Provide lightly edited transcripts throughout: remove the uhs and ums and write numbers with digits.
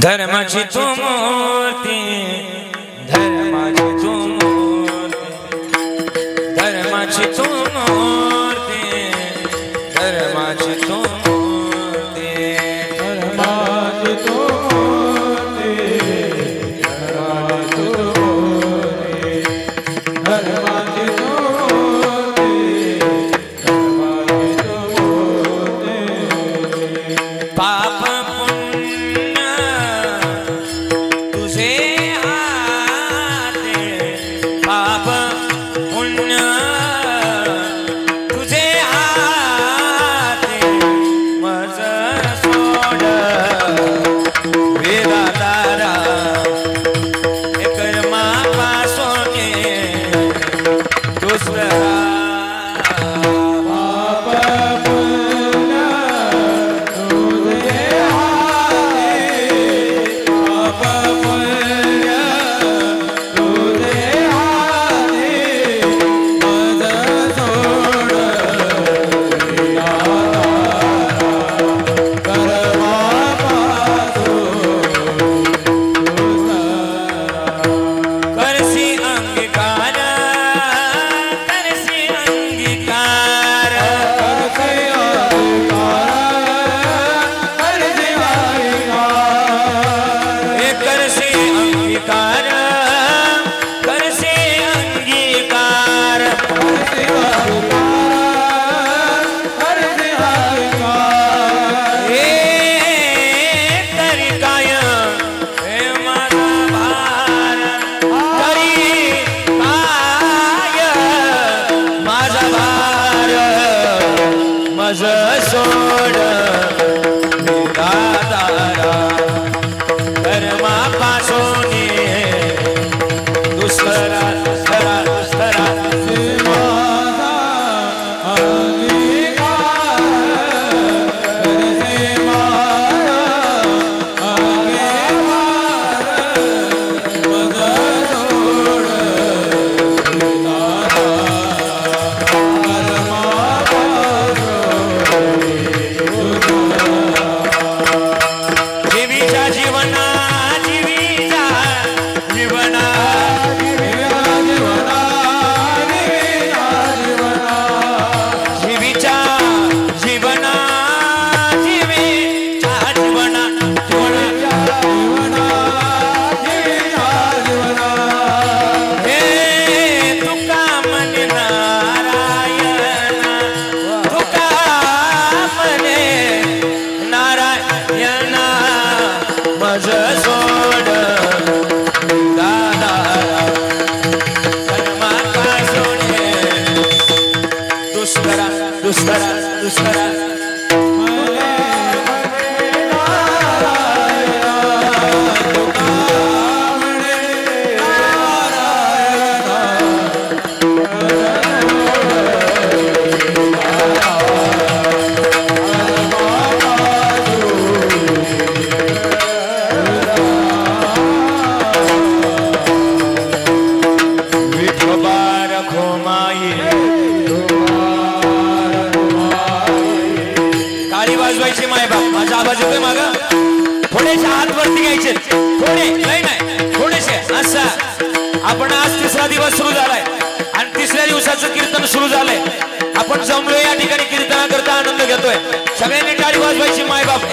धर्माची तू मूर्ती धर्माची तू मूर्ती धर्माची तू मूर्ती धर्माची तू मूर्ती धर्माची तू मूर्ती धर्माची तू मूर्ती धर्माची तू मूर्ती धर्माची तू मूर्ती पाप सोड दादारा कर्मा पासोने दुसरा दुसरा दुसरा आपण आज तिसरा दिवस सुरू झालाय आणि तिसऱ्या दिवसाचं कीर्तन सुरू झालंय. आपण जमलो या ठिकाणी कीर्तनाकरता आनंद घेतोय. सगळ्यांनी टाळी वाजवायची मायबाप.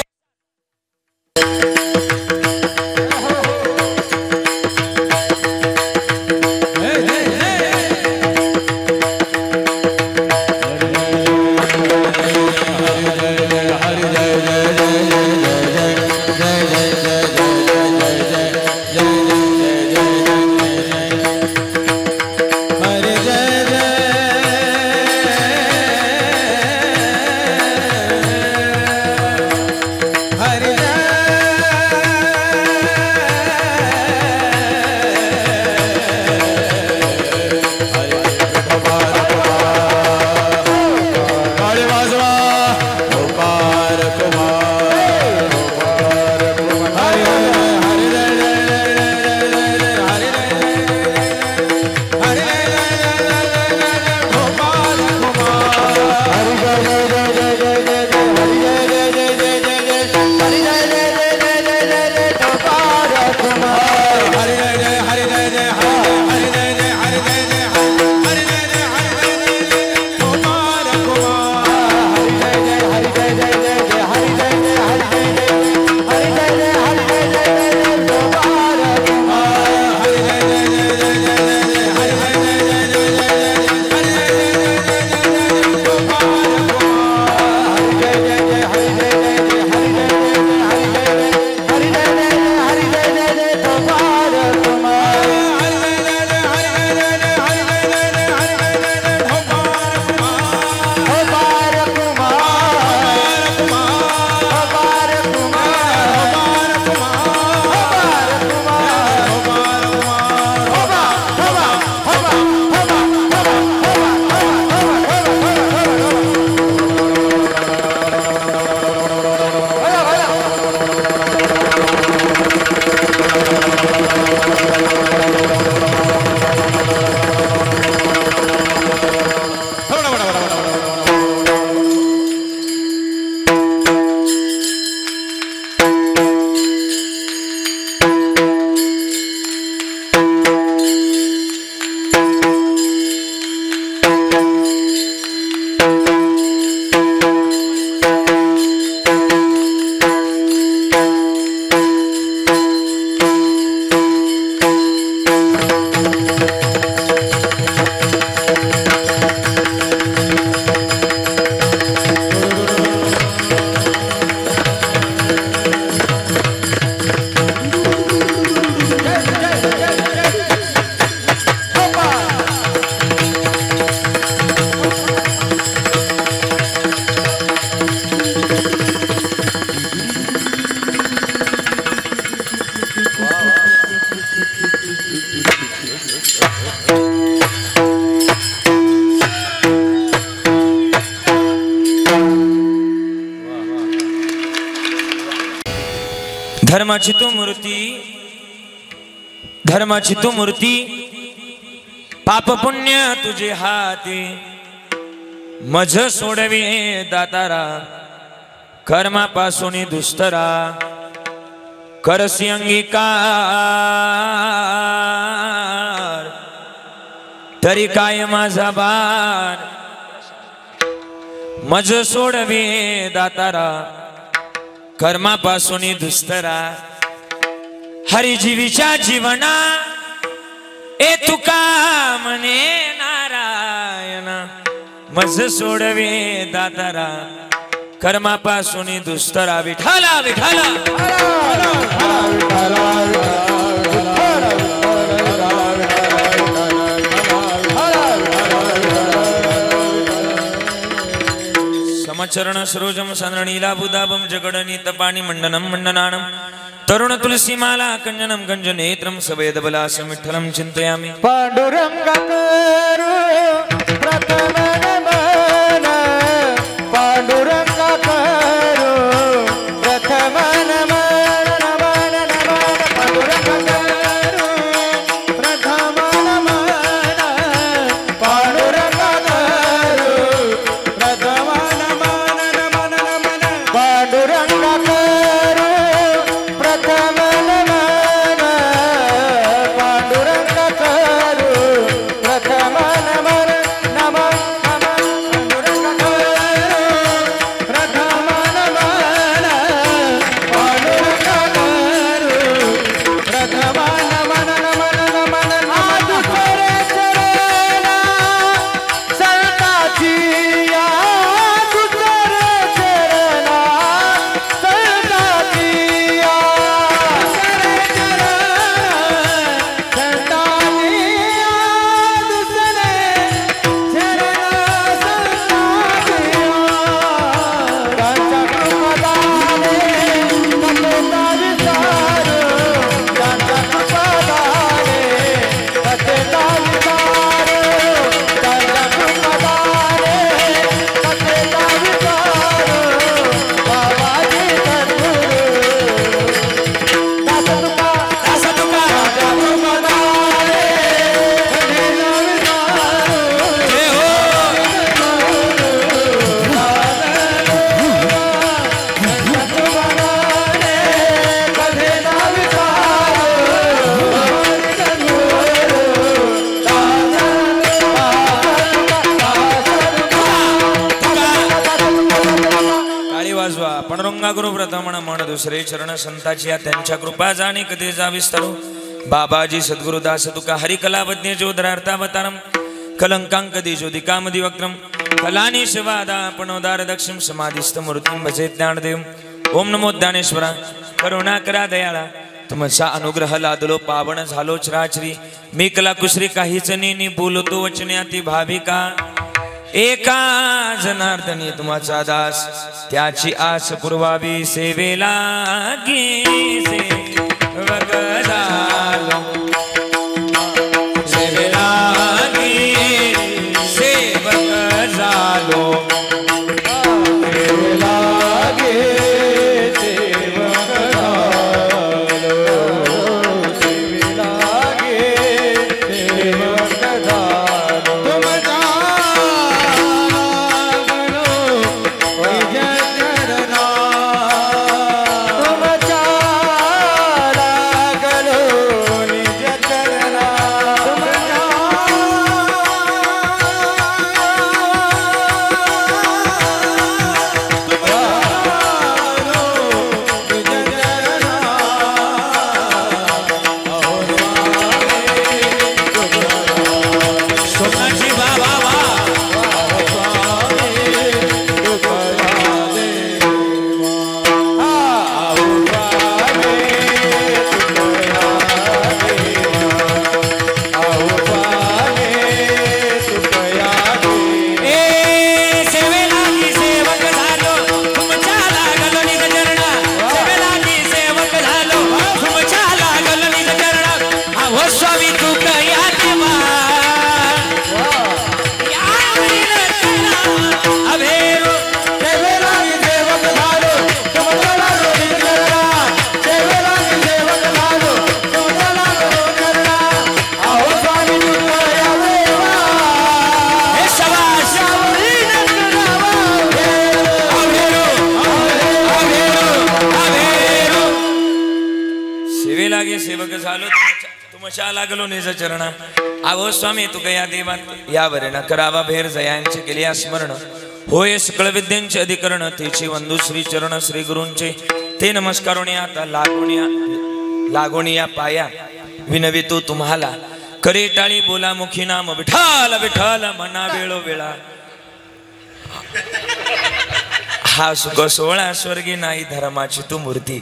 धर्माची तू मूर्ती पाप पुण्य तुझे हाती मज सोडवी दातारा कर्मापासून दुस्तरा करसी अंगीकार तरी काय माझा बार मज सोडवी दातारा कर्मापासून दुस्तरा हरिजीवीच्या जीवना ए तुका म्हणे नारायण मज सोडवे दातारा कर्मापासून दुस्तरा विठाला विठाला समचरण सरोजम सनरणीला बुदाबम जगडनी तपानी मंडनम मंडनानम तरुण तुलसी माला कंजनम कंजनेत्रम सवेद बलासम विठ्ठलम चिंतयामि पांडुरंग करू प्रथम नमन पांडुरंग करू प्रथम नमन नमन नमन पांडुरंग करू प्रथम नमन पांडुरंग करू प्रथम नमन नमन नमन पांडुरंग करू प्रथम नमन पांडुरंग करू प्रथम नमन नमन नमन पांडुरंग करू प्रथम नमन पांडुरंग करू प्रथम नमन नमन नमन आज करे चरणा संताची आज करे चरणा संताची पांडुरंगा गुरु प्रथमण मन दुसरे चरण संताची त्यांच्या कृपा जाणे कधी जाविस्तरू बाबाजी सद्गुरुदास तुका हरिकलावज्ञ जोधरार्थावतारम कलंकांक दिजोदिकामदि वक्त्रम कलानी शिवादा पणोदार दक्षिम समाधिस्थ मूर्तिम भजे ज्ञानदेव ओम नमो ज्ञानेश्वरा करुणा करा दयाळा तुमचा अनुग्रह लादलो पावन झालो चराचरी मी कला कुसरी काहीच नेनी बोलतो वचन्याती भाविका एका जनार्दनी तुमचा दास त्याची आस पुरवावी सेवेला सेवक झालो सेवेला सेवक झालो सेवेला लागे सेवक झालो तुमच्या लागलो निज चरण आवो स्वामी तुका या देवात यावरे न करावा भेर जयांचे केले स्मरण होय सकळ विद्यांचे अधिकरण तेची वंदू श्री चरण श्री गुरूंचे ते नमस्कारोनी आता लागोनिया पाया विनवी तो तुम्हाला करे टाळी बोला मुखी नाम विठाल विठाल मना वेळो वेळा हा सुख सोहळा स्वर्गी नाही धर्माची तू मूर्ती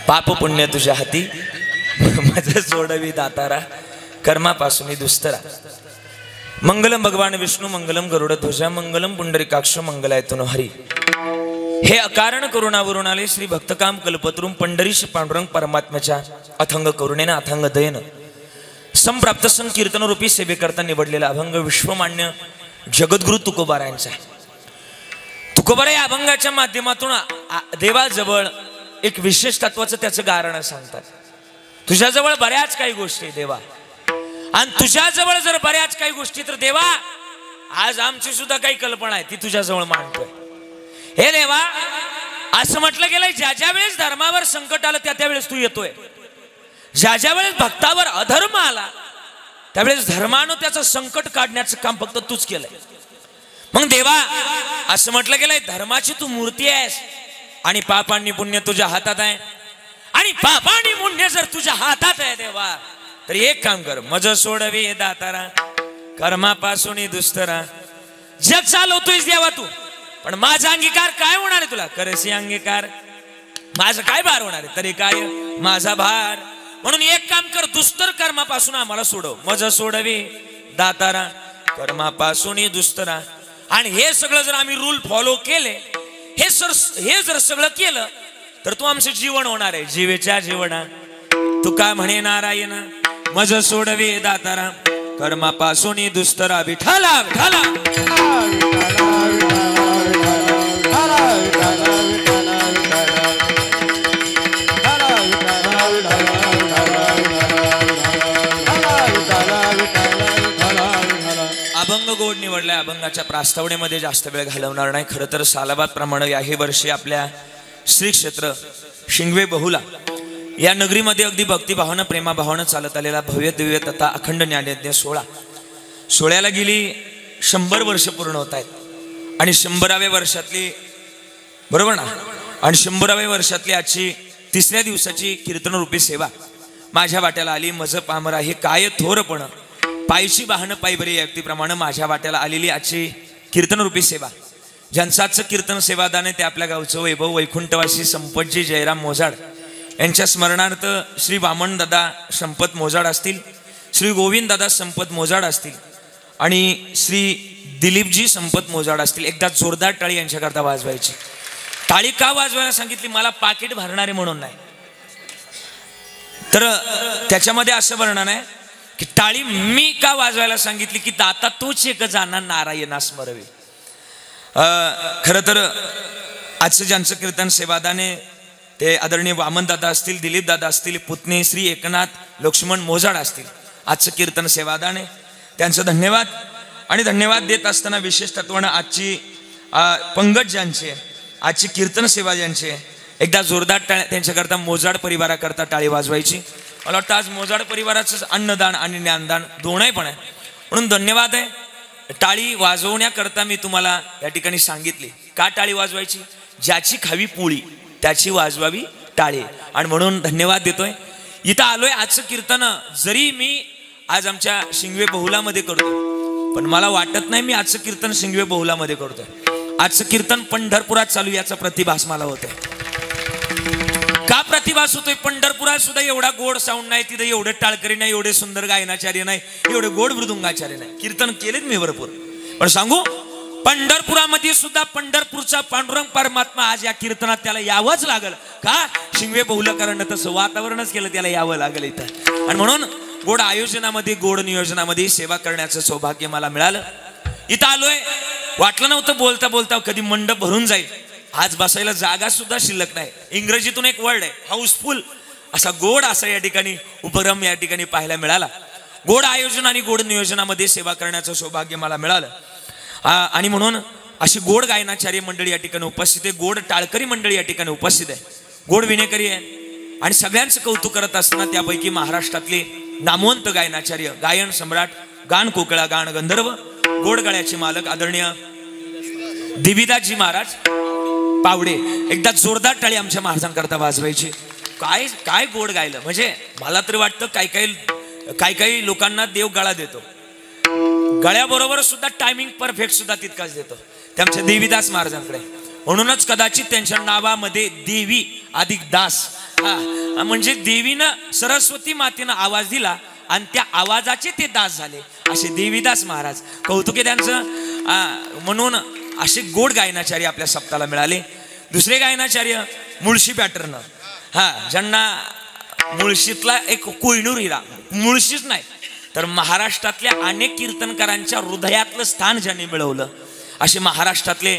पाप पुण्य तुझ्या हाती माझं सोडवी दातारा कर्मापासून दुस्तरा मंगलम भगवान विष्णू मंगलम गरुड ध्वजा मंगलम पुंडरीकाक्ष मंगलायतुन हरी हे अकारण करुणावरून आले श्री भक्तकाम कल्पतरुम पंढरीश पांडुरंग परमात्म्याच्या अथंग करुणेनं अथंग दयेनं संप्राप्त संकीर्तन रूपी सेवेकरता निवडलेला अभंग विश्वमान्य जगद्गुरु तुकोबारायांचा तुकोबारा या अभंगाच्या माध्यमातून देवाजवळ एक विशेष तत्वाचं त्याचं कारण सांगतात. तुझ्याजवळ बऱ्याच काही गोष्टी देवा आणि तुझ्याजवळ जर बऱ्याच काही गोष्टी तर देवा आज आमची सुद्धा काही कल्पना आहे ती तुझ्याजवळ मांडतोय. हे देवा असं म्हटलं गेलंय ज्या ज्या वेळेस धर्मावर संकट आलं त्या वेळेस तू येतोय. ज्या ज्या वेळेस भक्तावर अधर्म आला त्यावेळेस धर्मानं त्याचं संकट काढण्याचं काम फक्त तूच केलंय. मग देवा असं म्हटलं गेलंय धर्माची तू मूर्ती आहेस आणि पाप आणि पुण्य तुझ्या हातात आहे आणि पाप आणि पुण्य जर तुझ्या हातात आहे देवा तर एक काम कर मज सोडवी दातारा कर्मापासून दुस्तरा जग चालवतोयस देवा तू पण माझा अंगीकार काय होणार आहे तुला करसी अंगीकार माझं काय भार होणार आहे तरी काय माझा भार म्हणून एक काम कर दुस्तर कर्मापासून आम्हाला सोडव मज सोडवी दातारा कर्मापासून दुस्तरा आणि हे सगळं जर आम्ही रूल फॉलो केले हे जर सगळं केलं तर तू आमचं जीवन होणार आहे जीवेच्या जीवना तू का म्हणे नारायण मज सोडवे दातारा कर्मापासून दुस्तरा विठाला विठाला अभंग गोड निवडलाय. अभंगाच्या प्रास्तावनेमध्ये जास्त वेळ घालवणार नाही. खरं तर सालाबाद प्रमाणे याही वर्षी आपल्या श्री क्षेत्र शिंगवे बहुला या नगरीमध्ये अगदी भक्तिभावानं प्रेमाभावानं चालत आलेला भव्य दिव्य तथा अखंड ज्ञानयज्ञ सोहळ्याला गेली 100 वर्ष पूर्ण होत आहेत आणि 100व्या वर्षातली बरोबर ना आणि 100व्या वर्षातली आजची 3ऱ्या दिवसाची कीर्तन रूपी सेवा माझ्या वाट्याला आली. मज पामरा हे काय थोरपण पायची वाहनं पायबरी या व्यक्तीप्रमाणे माझ्या वाट्याला आलेली आजची कीर्तन रूपी सेवा ज्यांचं कीर्तन सेवादाने ते आपल्या गावचं वैभव वैकुंठवासी संपतजी जयराम मोजाड यांच्या स्मरणार्थ श्री वामन दादा संपत मोजाड असतील, श्री गोविंद दादा संपत मोजाड असतील आणि श्री दिलीपजी संपत मोजाड असतील. एकदा जोरदार टाळी यांच्याकरता वाजवायची. टाळी का वाजवायला सांगितली मला पाकिट भरणारे म्हणून नाही तर त्याच्यामध्ये असं वर्णन आहे की टाळी मी का वाजवायला सांगितली की दाता तोच एक जाणार नारायणा स्मरवे. खरं तर आजचं ज्यांचं कीर्तन सेवादाने ते आदरणीय वामन दादा असतील, दिलीप दादा असतील, पुतणी श्री एकनाथ लक्ष्मण मोजाड असतील. आजचं कीर्तन सेवादाने त्यांचं धन्यवाद आणि धन्यवाद देत असताना विशेष तत्वानं आजची पंगत ज्यांची आजची कीर्तन सेवा ज्यांची एकदा जोरदार टाळ्या त्यांच्याकरता मोजाड परिवाराकरता टाळी वाजवायची. मला वाटतं आज मोजाड परिवाराचं अन्नदान आणि ज्ञानदान दोनही पण आहे म्हणून धन्यवाद आहे. टाळी वाजवण्याकरता मी तुम्हाला या ठिकाणी सांगितले का टाळी वाजवायची ज्याची खावी पोळी त्याची वाजवावी टाळी आणि म्हणून धन्यवाद देतोय. इथं आलोय आजचं कीर्तन जरी मी आज आमच्या शिंगवे बहुलामध्ये करतो पण मला वाटत नाही मी आजचं कीर्तन शिंगवे बहुलामध्ये करतोय. आजचं कीर्तन पंढरपुरात चालू याचा प्रतिभास मला होतोय. का प्रतिभास होतोय पंढरपुरात सुद्धा एवढा गोड साऊंड नाही तिथे एवढे टाळकरी नाही एवढे सुंदर गायनाचार्य नाही एवढे गोड मृदुंगाचार्य नाही. कीर्तन केलेत मी भरपूर पण सांगू पंढरपुरामध्ये सुद्धा पंढरपूरचा पांडुरंग परमात्मा आज या कीर्तनात त्याला यावंच लागल का शिंगवे बहुलकरण तसं वातावरणच केलं त्याला यावं लागलं इथं आणि म्हणून गोड आयोजनामध्ये गोड नियोजनामध्ये सेवा करण्याचं सौभाग्य मला मिळालं. इथं आलोय वाटलं नव्हतं बोलता बोलता कधी मंडप भरून जाईल. आज बसायला जागा सुद्धा शिल्लक नाही. इंग्रजीतून एक वर्ड आहे हाऊसफुल असा गोड असा या ठिकाणी उपक्रम या ठिकाणी पाहायला मिळाला. गोड आयोजन आणि गोड नियोजनामध्ये सेवा करण्याचं सौभाग्य मला मिळालं आणि म्हणून अशी गोड गायनाचार्य मंडळी या ठिकाणी उपस्थित आहे, गोड टाळकरी मंडळी या ठिकाणी उपस्थित आहे, गोड विनेकरी आहे आणि सगळ्यांचं कौतुक करत असताना त्यापैकी महाराष्ट्रातले नामवंत गायनाचार्य, गायन सम्राट, गान कोकिळा, गान गंधर्व, गोडगळ्याचे मालक आदरणीय देवीदासजी महाराज पावडे, एकदा जोरदार टाळी आमच्या महाराजांकरता वाजवायची. काय काय गोड गायलं. म्हणजे मला तरी वाटतं काही लोकांना देव गळा देतो, गळ्याबरोबर सुद्धा टायमिंग परफेक्ट सुद्धा तितकाच देतो त्या देवीदास महाराजांकडे. म्हणूनच कदाचित त्यांच्या नावामध्ये देवी अधिक दास, म्हणजे देवीनं सरस्वती मातेनं आवाज दिला आणि त्या आवाजाचे ते दास झाले असे देवीदास महाराज. कौतुके त्यांचं. म्हणून असे गोड गायनाचार्य आपल्या सप्ताहाला मिळाले. दुसरे गायनाचार्य मुळशी पॅटर्न, ज्यांना मुळशीतला एक कोहिनूर हिरा, मुळशीच नाही तर महाराष्ट्रातल्या अनेक कीर्तनकारांच्या हृदयातलं स्थान ज्यांनी मिळवलं असे महाराष्ट्रातले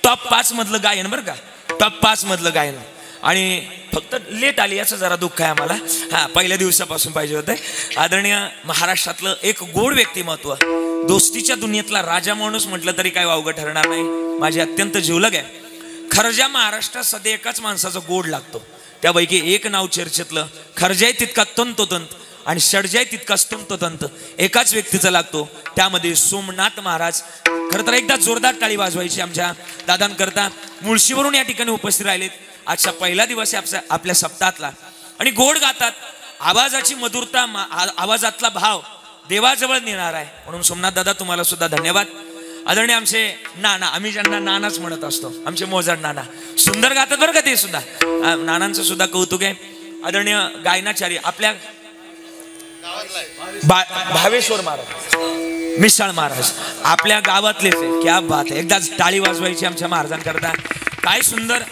टॉप 5 मधलं गायन, बरं का, टॉप 5 मधलं गायन. आणि फक्त लेट आली याचं जरा दुःख आहे आम्हाला. पहिल्या दिवसापासून पाहिजे होतं. आदरणीय महाराष्ट्रातलं एक गोड व्यक्तिमत्व, दोस्तीच्या दुनियेतला राजा माणूस म्हटलं तरी काय वावगं ठरणार नाही, माझे अत्यंत जिवलग आहे. खरज्या महाराष्ट्रात सध्या एकाच माणसाचा गोड लागतो. त्यापैकी एक नाव चर्चेतलं, खरजाय तितका तंतोतंत आणि षडजाय तितकाच तंतोतंत एकाच व्यक्तीचा लागतो, त्यामध्ये सोमनाथ महाराज. खरं तर एकदा जोरदार टाळी वाजवायची आमच्या दादांकरता. मुळशीवरून या ठिकाणी उपस्थित राहिलेत. आजचा पहिला दिवस आहे आपल्या सप्ताहातला आणि गोड गातात. आवाजाची मधुरता, आवाजातला भाव देवाजवळ नेणार आहे. म्हणून सोमनाथ दादा तुम्हाला सुद्धा धन्यवाद. आदरणीय आमचे नाना, आम्ही ज्यांना नानाच म्हणत असतो, आमचे मोजाड नाना सुंदर गातात बरं का ते सुद्धा. नानांचं सुद्धा कौतुक आहे. आदरणीय गायनाचार्य आपल्या भावेश्वर महाराज, मिसाळ महाराज आपल्या गावातलेच आहे. क्या बात आहे. एकदा टाळी वाजवायची आमच्या महाराजांकरता. काय सुंदर.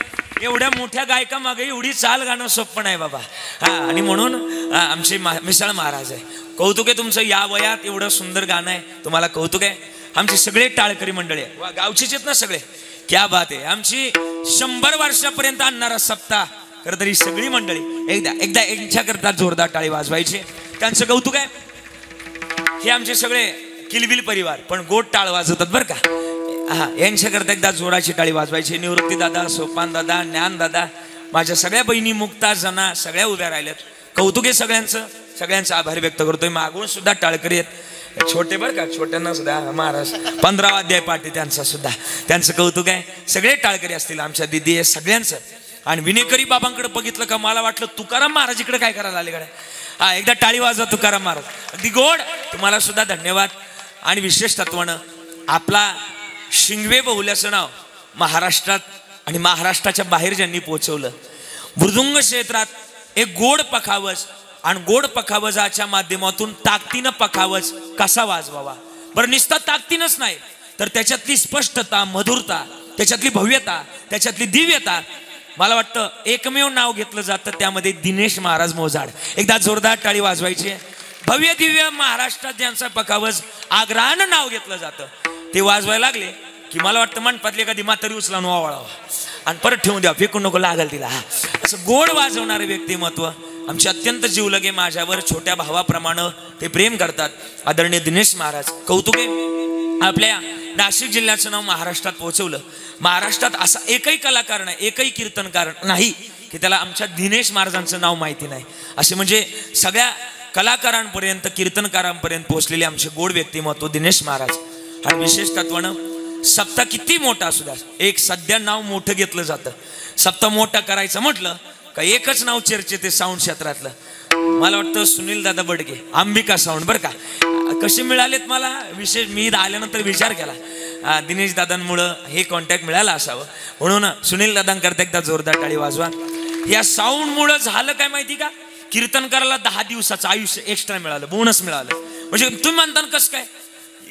एवढ्या मोठ्या गायका मागे एवढी चाल गाणं सोपं आहे बाबा. आणि म्हणून आमचे मिसाळ महाराज आहे. कौतुक आहे तुमचं. या वयात एवढं सुंदर गाणं आहे, तुम्हाला कौतुक आहे. आमचे सगळे टाळकरी मंडळी आहे, गावचीच आहेत ना सगळे. क्या बात आहे. आमची 100 वर्षापर्यंत आणणारा सप्ताह. खरं तरी सगळी मंडळी एकदा यांच्याकरता जोरदार टाळी वाजवायची, त्यांचं कौतुक आहे. हे आमचे सगळे किलबिल परिवार पण गोड टाळ वाजवतात बरं का. यांच्याकरता एकदा जोराची टाळी वाजवायची. निवृत्ती दादा, सोपान दादा, ज्ञान दादा, माझ्या सगळ्या बहिणी, मुक्ता, जना सगळ्या उभ्या राहिल्यात. कौतुक आहे सगळ्यांचं आभार व्यक्त करतोय. मागून सुद्धा टाळकरी आहेत, छोटे बरं का, छोट्यांना सुद्धा महाराज 15वा अध्याय पाठी त्यांचा सुद्धा, त्यांचं कौतुक आहे. सगळे टाळकरी असतील, आमच्या दिदी आहे सगळ्यांचं. आणि विनेकरी बाबांकडे बघितलं का मला वाटलं तुकाराम महाराज इकडे काय करायला आले कडे. एकदा टाळी वाजवा तुकाराम महाराज. अगदी गोड. तुम्हाला सुद्धा धन्यवाद. आणि विशेष तत्वानं आपला शिंगवे बहुल्याचं नाव महाराष्ट्रात आणि महाराष्ट्राच्या बाहेर ज्यांनी पोहोचवलं, मृदुंग क्षेत्रात एक गोड पखावज आणि गोड पखावजाच्या माध्यमातून ताकदीनं पखावज कसा वाजवावा. बरं नुसता ताकदीनच नाही तर त्याच्यातली स्पष्टता, मधुरता, त्याच्यातली भव्यता, त्याच्यातली दिव्यता. मला वाटतं एकमेव नाव घेतलं जातं त्यामध्ये दिनेश महाराज मोजाड. एकदा जोरदार टाळी वाजवायची. भव्य दिव्य महाराष्ट्रात ज्यांचा पखावज आग्रहानं नाव घेतलं जातं ते वाजवायला लागले की मला वाटतं मंडपातली एखादी म्हातारी उचलावून वावळावा आणि परत ठेवून द्या, फेकून नको लागल तिला. असं गोड वाजवणारे व्यक्तिमत्व आमचे अत्यंत जीवलगे. माझ्यावर छोट्या भावाप्रमाणे ते प्रेम करतात. आदरणीय दिनेश महाराज. कौतुके. आपल्या नाशिक जिल्ह्याचं नाव महाराष्ट्रात पोहोचवलं. महाराष्ट्रात असा एकही कलाकार नाही, एकही कीर्तनकार नाही की त्याला आमच्या दिनेश महाराजांचं नाव माहिती नाही. असे म्हणजे सगळ्या कलाकारांपर्यंत, कीर्तनकारांपर्यंत पोहोचलेले आमचे गोड व्यक्तिमत्व दिनेश महाराज. आणि विशेष तत्वानं सप्ताह किती मोठा असू द्या, एक सध्या नाव मोठं घेतलं जातं. सप्ताह मोठा करायचं म्हटलं का एकच नाव चर्चेत आहे साऊंड क्षेत्रातलं. मला वाटतं सुनील दादा बडके, अंबिका साऊंड बरं का. कसे मिळालेत मला विशेष, मी आल्यानंतर विचार केला दिनेश दादांमुळं हे कॉन्टॅक्ट मिळाला असावं. म्हणून सुनील दादांकरता एकदा जोरदार टाळी वाजवा. या साऊंडमुळं झालं काय माहिती का, कीर्तनकाराला 10 दिवसाचं आयुष्य एक्स्ट्रा मिळालं, बोनस मिळालं. म्हणजे तुम्ही म्हणता कसं काय,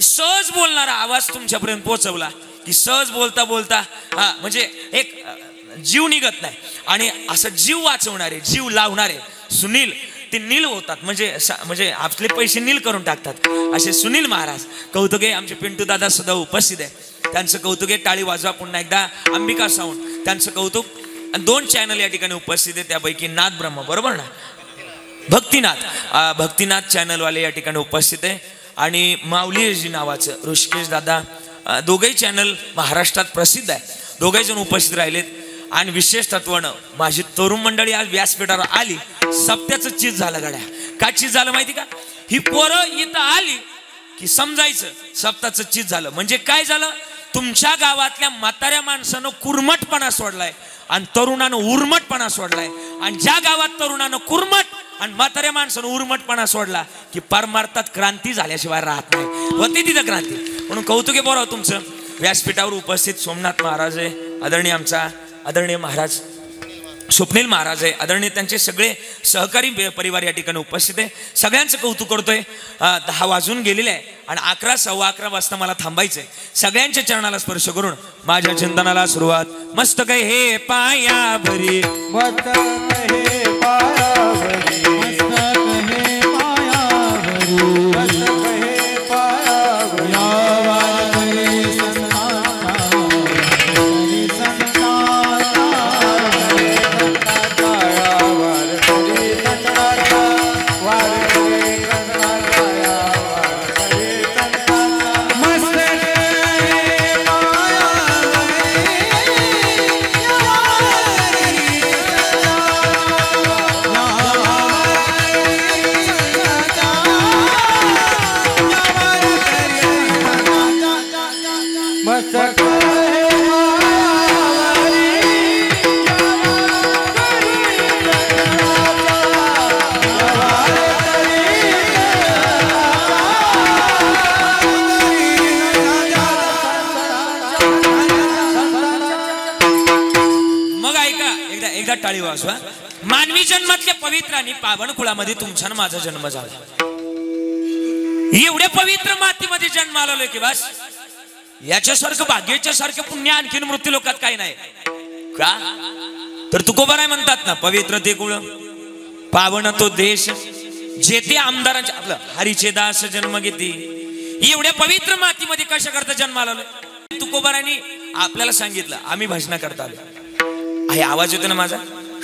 सहज बोलणारा आवाज तुमच्यापर्यंत पोहोचवला की सहज बोलता बोलता म्हणजे एक जीव निघत नाही. आणि असं जीव वाचवणारे, जीव लावणारे सुनील ते नील होतात. म्हणजे आपले पैसे नील करून टाकतात असे सुनील महाराज. कौतुक आहे. आमचे पिंटू दादा सुद्धा उपस्थित आहे, त्यांचं कौतुक आहे. टाळी वाजवा पुन्हा एकदा. अंबिका साऊंड त्यांचं कौतुक. आणि 2 चॅनल या ठिकाणी उपस्थित आहे, त्यापैकी नाद ब्रह्म बरोबर ना, भक्तिनाथ चॅनलवाले या ठिकाणी उपस्थित आहे. आणि माऊलीजी नावाचं ऋषिकेश दादा, दोघंही चॅनल महाराष्ट्रात प्रसिद्ध आहे. दोघंही जण उपस्थित राहिलेत. आणि विशेष तत्वानं माझी तरुण मंडळी आज व्यासपीठावर आली, सप्त्याचं चीज झालं गड्या. काय चीज झालं माहिती का? ही पोरं इथं आली की समजायचं सप्ताचं चीज झालं. म्हणजे काय झालं? तुमच्या गावातल्या म्हाताऱ्या माणसानं कुरमटपणा सोडलाय आणि तरुणानं उर्मटपणा सोडलाय. आणि ज्या गावात तरुणानं कुरमट आणि म्हाताऱ्या माणसानं उर्मटपणा सोडला की परमार्थात क्रांती झाल्याशिवाय राहत नाही. होती तिथं क्रांती. म्हणून कौतुक आहे बरं तुमचं. व्यासपीठावर उपस्थित सोमनाथ महाराज आहे, आदरणीय आमचा आदरणीय महाराज स्वप्नील महाराज आहे, आदरणीय त्यांचे सगळे सहकारी परिवार या ठिकाणी उपस्थित आहे. सगळ्यांचं कौतुक करतोय. 10 वाजून गेलेले आहे आणि 11, 11:15 वाजता मला थांबायचंय. सगळ्यांच्या चरणाला स्पर्श करून माझ्या चिंतनाला सुरुवात. मस्त काय हे पाया भरी, मस्त कहे पायावरी, मस्त कहे पायावरी, मस्त कहे पायावरी. यावार करे संतांना, करे संतांना, संतांचा यावार करे संतांचा, वार करे संतांचा यावार करे संतांचा. मस्त कहे पायावरी, मस्त कहे मग ऐका, एकदा टाळी वाजवा. मानवी जन्मातल्या पवित्र आणि पावन कुळामध्ये तुमचा माझा जन्म झाला. एवढ्या पवित्र मातीमध्ये जन्म आलेलो की बस याच्यासारखं भाग्याच्या सारखं पुण्य आणखीन मृत्यू लोकात काही नाही का? तर तुकोबाराय म्हणतात ना, पवित्र ते कुळ पावन तो देश, जेथे आमदारांच्या आपलं हरीचे दास जन्म घेते. एवढ्या पवित्र मातीमध्ये कशा करता जन्म आलेलो? तुकोबारायांनी आपल्याला सांगितलं. आम्ही भजना करता आलो आहे. आवाज येतो ना माझा?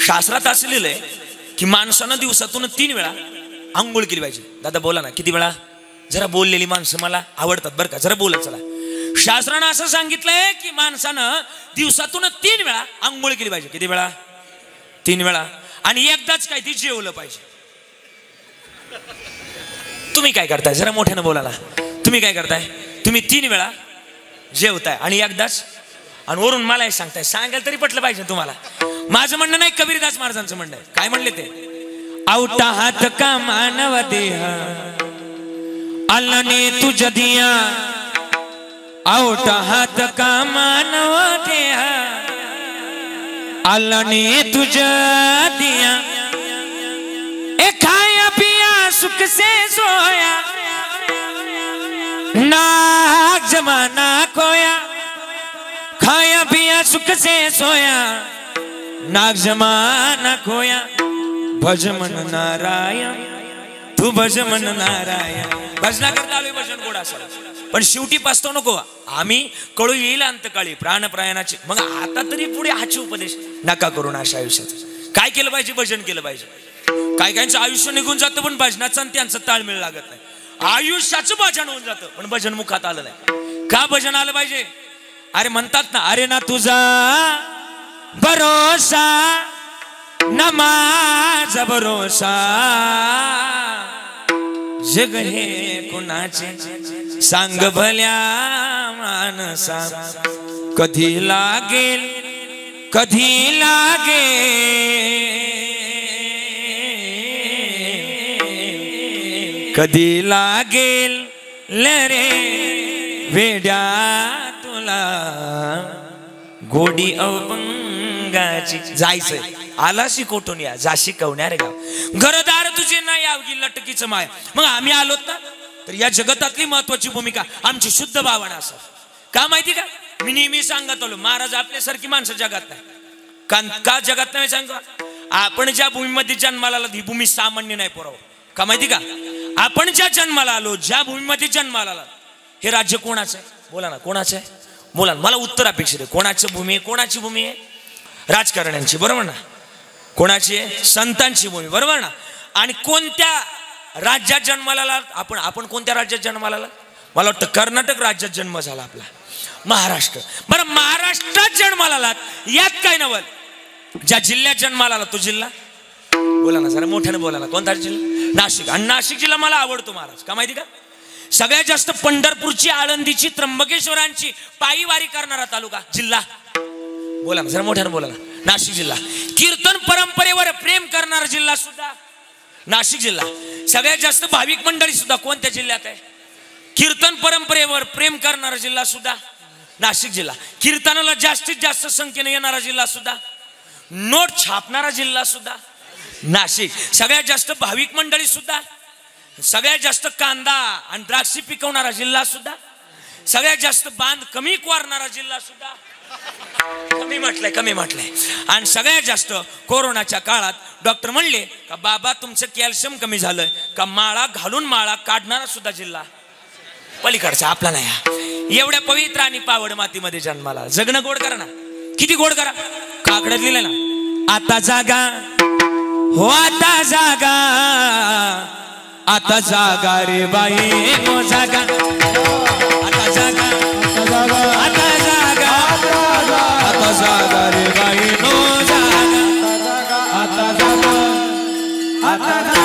शास्त्रात असं लिहिलंय की माणसानं दिवसातून 3 वेळा आंघोळ केली पाहिजे. दादा बोला ना, किती वेळा? जरा बोललेली माणसं मला आवडतात बरं का, जरा बोलत चला. शास्त्रानं असं सांगितलंय की माणसानं दिवसातून 3 वेळा आंघोळ केली पाहिजे. किती वेळा? 3 वेळा. आणि एकदाच काय ती जेवलं पाहिजे. तुम्ही काय करताय? जरा मोठ्यानं बोला ना. तुम्ही काय करताय? तुम्ही 3 वेळा जेवताय आणि एकदाच, आणि वरून मला हे सांगताय. सांगायला तरी पटलं पाहिजे तुम्हाला. माझं म्हणणं नाही, कबीरदास महाराजांचं म्हणणं आहे. काय म्हणले ते? आवटा हात का मानव देह अल्लाने तुझ दिया, आवटा हात का मानव देह अल्लाने तुझ दिया, ए खाया पिया सुख से सोया, नाक जमाना खोया. खाया पिया सुख से सोया, नाग जमाना खोया. भज मन नारायण, तू भज मन नारायण. भजना करता आलोय, भजन गोड असेल पण शेवटी पाचतो नको. आम्ही कळू येईल अंतकाळी प्राणप्रयाणाचे. मग आता तरी पुढे हाचे उपदेश नका करून अशा आयुष्यात. काय केलं पाहिजे? भजन केलं पाहिजे. काही काहींचं आयुष्य निघून जातं पण भजनाचं आणि त्यांचं ताळमेळ लागत नाही. आयुष्याचं भजन होऊन जातं पण भजन मुखात आलं नाही. का भजन आलं पाहिजे? अरे म्हणतात ना, अरे ना तुझा भरोसा ना माझा भरोसा, जग हे कुणाचे सांग भल्या मानसा. कधी लागेल कधी लागेल, कधी लागेल रे वेड्या तुला गोडी अवंगाची. जायचंय आलाशी कोठून या, जाशी कवण्यारे गाव. घरदार तुझे नाही आवगी लटकीचं माय. मग आम्ही आलोत ना, तर या जगतातली महत्वाची भूमिका आमची शुद्ध भावना असं. का माहिती का? मी नेहमी सांगत आलो, महाराज आपल्यासारखी माणसं जगात नाही. का जगात नाही सांगा? आपण ज्या भूमीमध्ये जन्माला आलो ही भूमी सामान्य नाही पुराव. का माहिती का? आपण ज्या जन्माला आलो, ज्या भूमीमध्ये जन्माला आलो, हे राज्य कोणाचं आहे? बोला ना, कोणाचं आहे? बोला ना, मला उत्तर अपेक्षित आहे. कोणाची भूमी आहे? कोणाची भूमी आहे? राजकारण्यांची, बरोबर ना? कोणाची आहे? संतांची भूमी, बरोबर ना? आणि कोणत्या राज्यात जन्माला आला आपण? आपण कोणत्या राज्यात जन्माला आला? मला वाटतं कर्नाटक राज्यात जन्म झाला आपला. महाराष्ट्र. बरं महाराष्ट्रात जन्माला आलात यात काय नवल? ज्या जिल्ह्यात जन्माला आला तो जिल्हा बोला ना जरा मोठ्याने बोला ना. कोणता जिल्हा? नाशिक. आणि नाशिक जिल्हा मला आवडतो महाराज. का माहिती का? सगळ्यात जास्त पंढरपूरची, आळंदीची, त्र्यंबकेश्वरांची पायी वारी करणारा तालुका जिल्हा बोला ना जरा मोठ्याने बोला ना. नाशिक जिल्हा. कीर्तन परंपरेवर प्रेम करणारा जिल्हा सुद्धा नाशिक जिल्हा. सगळ्यात जास्त भाविक मंडळी सुद्धा कोणत्या जिल्ह्यात आहे? कीर्तन परंपरेवर प्रेम करणारा जिल्हा सुद्धा नाशिक जिल्हा. कीर्तनाला जास्तीत जास्त संख्येने येणारा जिल्हा सुद्धा, नोट छापणारा जिल्हा सुद्धा नाशिक. सगळ्यात जास्त भाविक मंडळी सुद्धा, सगळ्यात जास्त कांदा आणि द्राक्षी पिकवणारा जिल्हा सुद्धा, सगळ्यात जास्त बांध कमी वारणारा जिल्हा सुद्धा कमी म्हटलंय. आणि सगळ्यात जास्त कोरोनाच्या काळात डॉक्टर म्हणले का बाबा तुमचं कॅल्शियम कमी झालंय का माळा घालून माळा काढणारा सुद्धा जिल्हा पलीकडचा आपला नाही. एवढ्या पवित्र आणि पावड मातीमध्ये जन्माला. जगणं गोड करा ना. किती गोड करा. काकड्यात लिहिलंय ना, आता जागा हो आता जागा, आता जागा रे बाई नो जागा, आता जागा आता जागा, आता जागा रे बाई नो जागा, आता जागा आता जागा.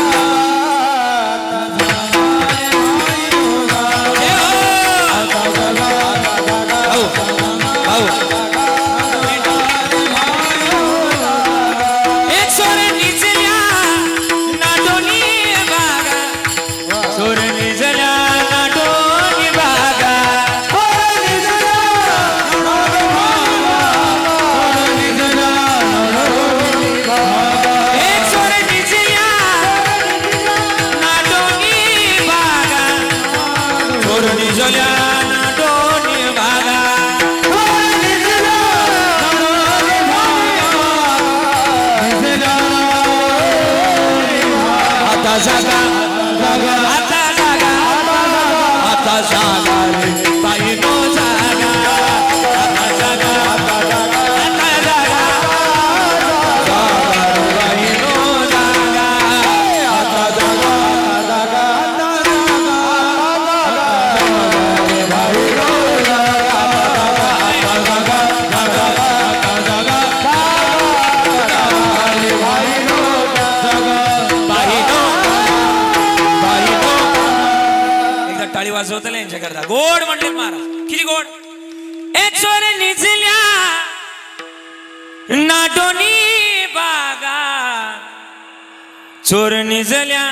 यांच्याकरता गोड म्हणले महाराज. किती गोड. एक चोर निजल्या नाडोनी बागा, चोर निजल्या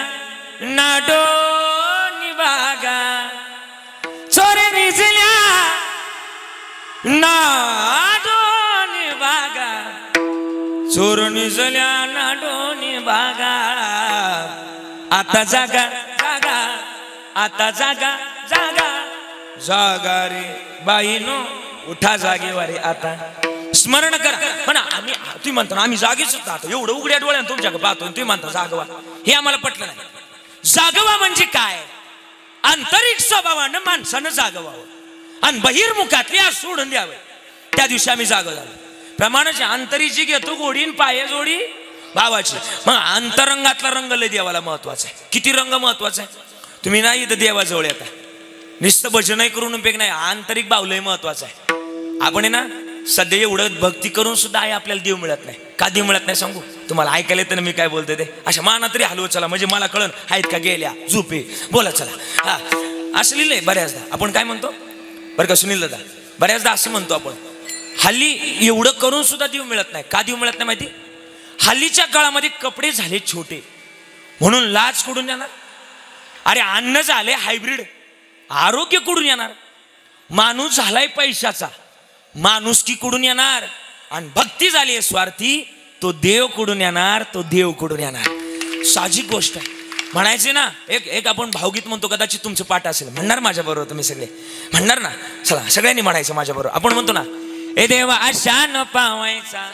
नाडोनी बागा, चोर निजल्या नाडोनी बागा, चोर निजल्या नाडोनी बागा, आता जागा जागा, आता जागा जागा, जागा रे बाईनो उठा जागेवारे आता. स्मरण करा म्हणा. आम्ही तुम्ही म्हणता ना आम्ही जागेच राहतो, एवढं उघड्या डोळ्यानं तुमच्याकडे पाहतो, तुम्ही म्हणता जागवा. हे आम्हाला पटलं नाही. जागवा म्हणजे काय? आंतरिक स्वभावानं माणसानं जागवावं आणि बहिर्मुखातले आज सोडून द्यावे. त्या दिवशी आम्ही जागो झालो. प्रमाणाची अंतरीची घेतो गोडीन पाया जोडी भावाची. मग अंतरंगातला रंग लय देवाला महत्वाचा आहे. किती रंग महत्वाचा आहे? तुम्ही नाही इथं देवाजवळ येता नुसतं भजनही करून उपयोग नाही. आंतरिक भावलंय महत्वाचं आहे. आपण आहे ना सध्या एवढं भक्ती करून सुद्धा आहे आपल्याला देव मिळत नाही. का देव मिळत नाही सांगू तुम्हाला? ऐकायला येतं ना मी काय बोलतोय ते. अशा माना तरी हलवत चला म्हणजे मला कळण आहेत का गेल्या झोपे बोला चला. हा असं लिहिलंय बऱ्याचदा. आपण काय म्हणतो बरं का सुनील दादा, बऱ्याचदा असं म्हणतो आपण हल्ली एवढं करून सुद्धा देव मिळत नाही. का देव मिळत नाही माहिती? हल्लीच्या काळामध्ये कपडे झाले छोटे म्हणून लाज कुठून येणार? अरे अन्न झाले हायब्रिड, आरोग्य कुठून येणार? माणूस झालाय पैशाचा, माणुसकी कुठून येणार? आणि भक्ती झाली आहे स्वार्थी, तो देव कुठून येणार? तो देव कुठून येणार? साहजिक गोष्ट आहे. म्हणायचे ना एक आपण भावगीत म्हणतो, कदाचित तुमचं पाठ असेल, म्हणणार माझ्या बरोबर तुम्ही सगळे म्हणणार ना? चला सगळ्यांनी म्हणायचं माझ्या बरोबर. आपण म्हणतो ना, ए देवा आशा न पावायचा,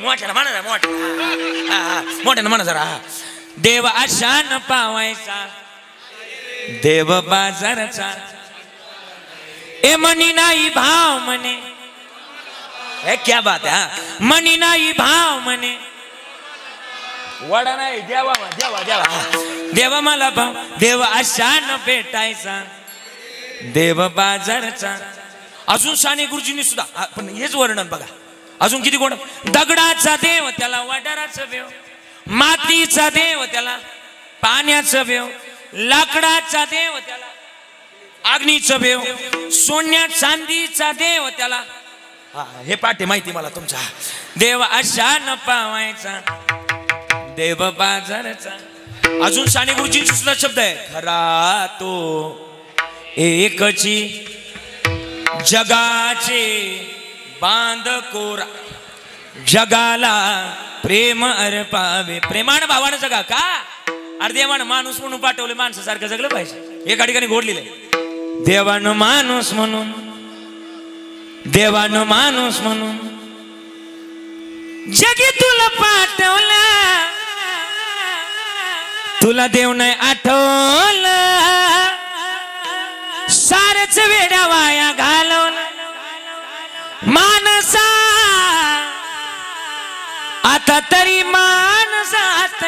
मोठ्यानं म्हणा ना, मोठ्यानं म्हणा जरा. देव आशा न पावायचा, देव बाजारचा, ए मनी नाही भाव म्हणे. हे क्या बात आहे. मनी नाही भाव म्हणे, वडा नाही देवा देवा देवा देवा मला भाव. देव आशा न भेटायचा, देव बाजारचा. अजून साने गुरुजींनी सुद्धा पण हेच वर्णन बघा. अजून किती कोण. दगडाचा देव त्याला वडाराचा देव, मातीचा देव त्याला पाण्याचा देव, लाकडाचा देव त्याला अग्नीचा देव, सोन्या चांदीचा देव त्याला. हा हे पाठे माहिती मला तुमचा. देव अशा न पावायचा देव बाजारचा. अजून साने गुरुजींचा सुद्धा शब्द आहे. खरा तो एकची जगाचे बांध कोरा, जगाला प्रेम अर्पावे. प्रेमानं भावानं जगा. का अरे देवानं माणूस म्हणून पाठवले, माणसासारखं जगलं पाहिजे. एका ठिकाणी घोडलेलं देवानं माणूस म्हणून, देवानं माणूस म्हणून जगी तुला पाठवला, तुला देव नाही आठवलं, सारच वेड्या वाया घालवलं माणसा. आता तरी माणसात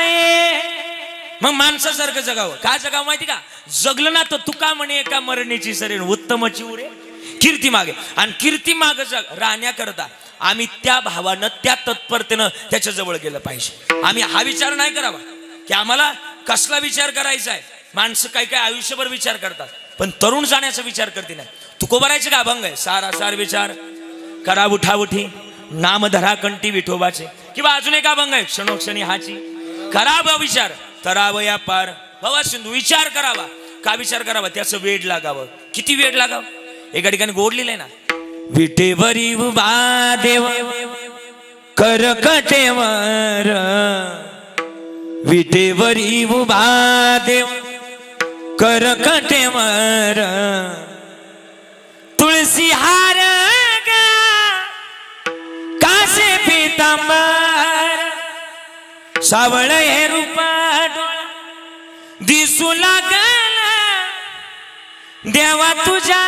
मग माणसासारखं जगावं. का जगावं माहिती का. जगलं ना तर तुका म्हणे एका मरणीची सरेन उत्तमची उरे कीर्ती मागे. आणि कीर्ती माग जग राहण्याकरता आम्ही त्या भावानं त्या तत्परतेनं त्याच्या जवळ गेलं पाहिजे. आम्ही हा विचार नाही करावा की आम्हाला कसला विचार करायचा आहे. माणसं काय काय आयुष्यभर विचार करतात पण तरुण जाण्याचा विचार करते नाही. तुकोबरायचे का अभंग आहे. सारासार विचार करा उठाउठी, नाम धरा कंठी विठोबाचे. किंवा अजून एक अभंग आहे. क्षणोक्षणी हाची करा विचार, करावया पार भवा सिंधू. विचार करावा. का विचार करावा. त्याचं वेड लागावं. किती वेड लागावं. एका ठिकाणी गोडलेलं आहे ना. विटेवरी उभा देव करकटेवर, विटेवरी उभा देव करकटेवर, तुळसी हार कासे पितांबर, सावळ हे रूपा दिसू लागला देवा तुझ्या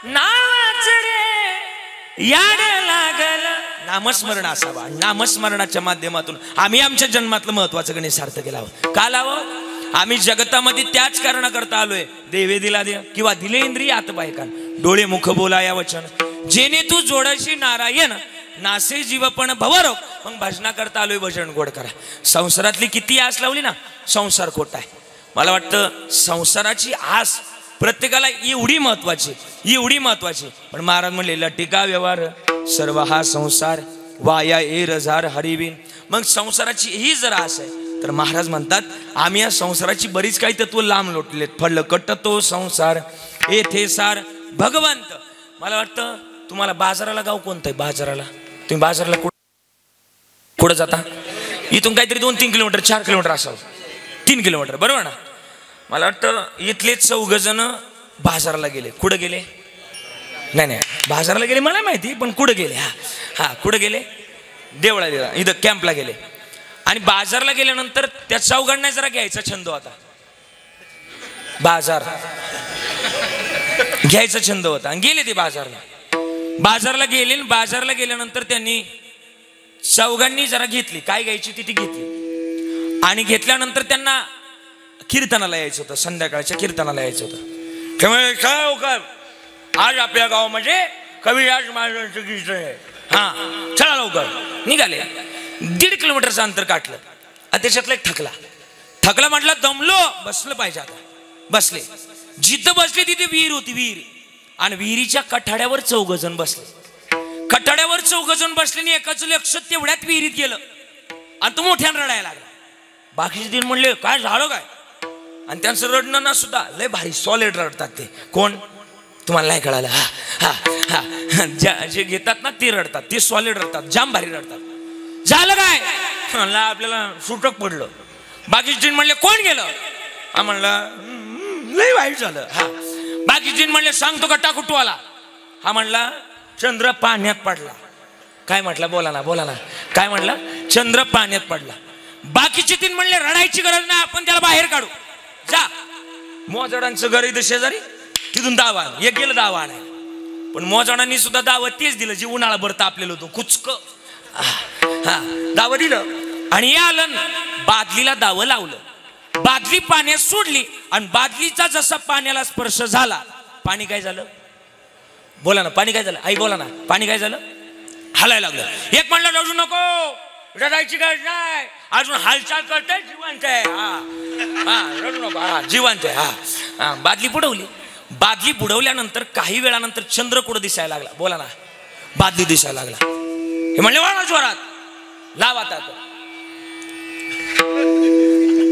नावाच रे याड लागल. नामस्मरण असावा. नामस्मरणाच्या माध्यमातून आम्ही आमच्या जन्मातलं महत्वाचं गणेश सार्थ केला हवं. का लावं. आम्ही जगतामध्ये त्याच कारणा करता आलोय. देवे दिला देव किंवा दिले इंद्रिय आत बायकान, डोळे मुख बोला या वचन, जेणे तू जोडशी नारायण नासे जीव पण भवरोग. मग भजना करता आलोय. भजन गोड करा. संसारातली किती आस लावली ना, संसार खोटा आहे. मला वाटतं संसाराची आस प्रत्येकाला एवढी महत्वाची, एवढी महत्वाची. पण महाराज म्हणले लटिका व्यवहार सर्व हा संसार वाया ए रजार हरिविन. मग संसाराची ही जर आस आहे तर महाराज म्हणतात आम्ही या संसाराची बरीच काही तत्व लांब लोटलेत. फळ कटतो संसार येथे सार भगवंत. मला वाटतं तुम्हाला बाजाराला गाव कोणतं आहे. बाजाराला तुम्ही बाजाराला कुठं जाता. इथून काहीतरी 2-3 किलोमीटर 4 किलोमीटर असावं. 3 किलोमीटर बरोबर ना. मला वाटतं इथले 4 जण बाजाराला गेले. कुठं गेले. नाही नाही बाजाराला गेले मला माहिती पण कुठं गेले. हा कुठं गेले. देवळा गेला इथं कॅम्पला गेले. आणि बाजारला गेल्यानंतर त्या चौघांना जरा घ्यायचा छंद होता. बाजार घ्यायचा छंद होता आणि गेले ते बाजारला. बाजारला गेले. बाजारला गेल्यानंतर त्यांनी चौघांनी जरा घेतली. काय घ्यायची ती घेतली. आणि घेतल्यानंतर त्यांना कीर्तनाला यायचं होतं. संध्याकाळच्या कीर्तनाला यायचं होतं. त्यामुळे काय हो काय आज आपल्या गावामध्ये कवी राज महाराजांचं कीर्तन आहे. हा चला लवकर निघाले. 1.5 किलोमीटरचं अंतर काटलं. त्याच्यातला एक थकला म्हटलं दमलो बसलं पाहिजे. आता बसले. जिथं बसले तिथे विहीर होती. विहीर आणि विहिरीच्या कठाड्यावर 4 जण बसले. कठाड्यावर 4 जण बसले आणि एकाचं लक्ष तेवढ्यात विहिरीत गेलं आणि तो मोठ्यानं रडायला लागला. बाकीचे 3 म्हणले काय झालं काय. आणि त्यांचं रडणं ना सुद्धा लय भारी सॉलिड रडतात ते. कोण तुम्हाला नाही कळालं. हा हा हा जे घेतात ना ते रडतात. ते सॉलिड रडतात. जाम भारी रडतात. झालं काय आपल्याला सुटक पडलं. बाकीचे म्हणले कोण गेलं. हा म्हणला लय वाईट झालं. हा बाकीचे म्हणले सांगतो का टाकू आला. हा म्हणला चंद्र पाण्यात पडला. काय म्हटलं बोला ना काय म्हटलं. चंद्र पाण्यात पडला. बाकीचे 3 म्हणले रडायची गरज नाही आपण त्याला बाहेर काढू. जा मोजडांचं घर इथं शेजारी तिथून दावा. एक गेलं दावा आणाय. पण मोजडांनी सुद्धा दावं तेच दिलं जे उन्हाळा भर तापलेलं होतं कुचक. हा दावं दिलं आणि आलं बादलीला दावं लावलं. बादली पाण्यात सोडली आणि बादलीचा जसा पाण्याला स्पर्श झाला पाणी काय झालं बोला ना, पाणी काय झालं आई बोला ना, पाणी काय झालं हलायला लागलं. एक म्हणलं रडू नको, रडायची गरज नाही, अजून हालचाल करते, जिवंत आहे. हा रडू नको, हा जिवंत आहे. हा बादली बुडवली. बादली बुडवल्यानंतर काही वेळानंतर चंद्र कुठं दिसायला लागला बोला ना, बादली दिसायला लागला. हे म्हणले वाढा जोरात लाव आता.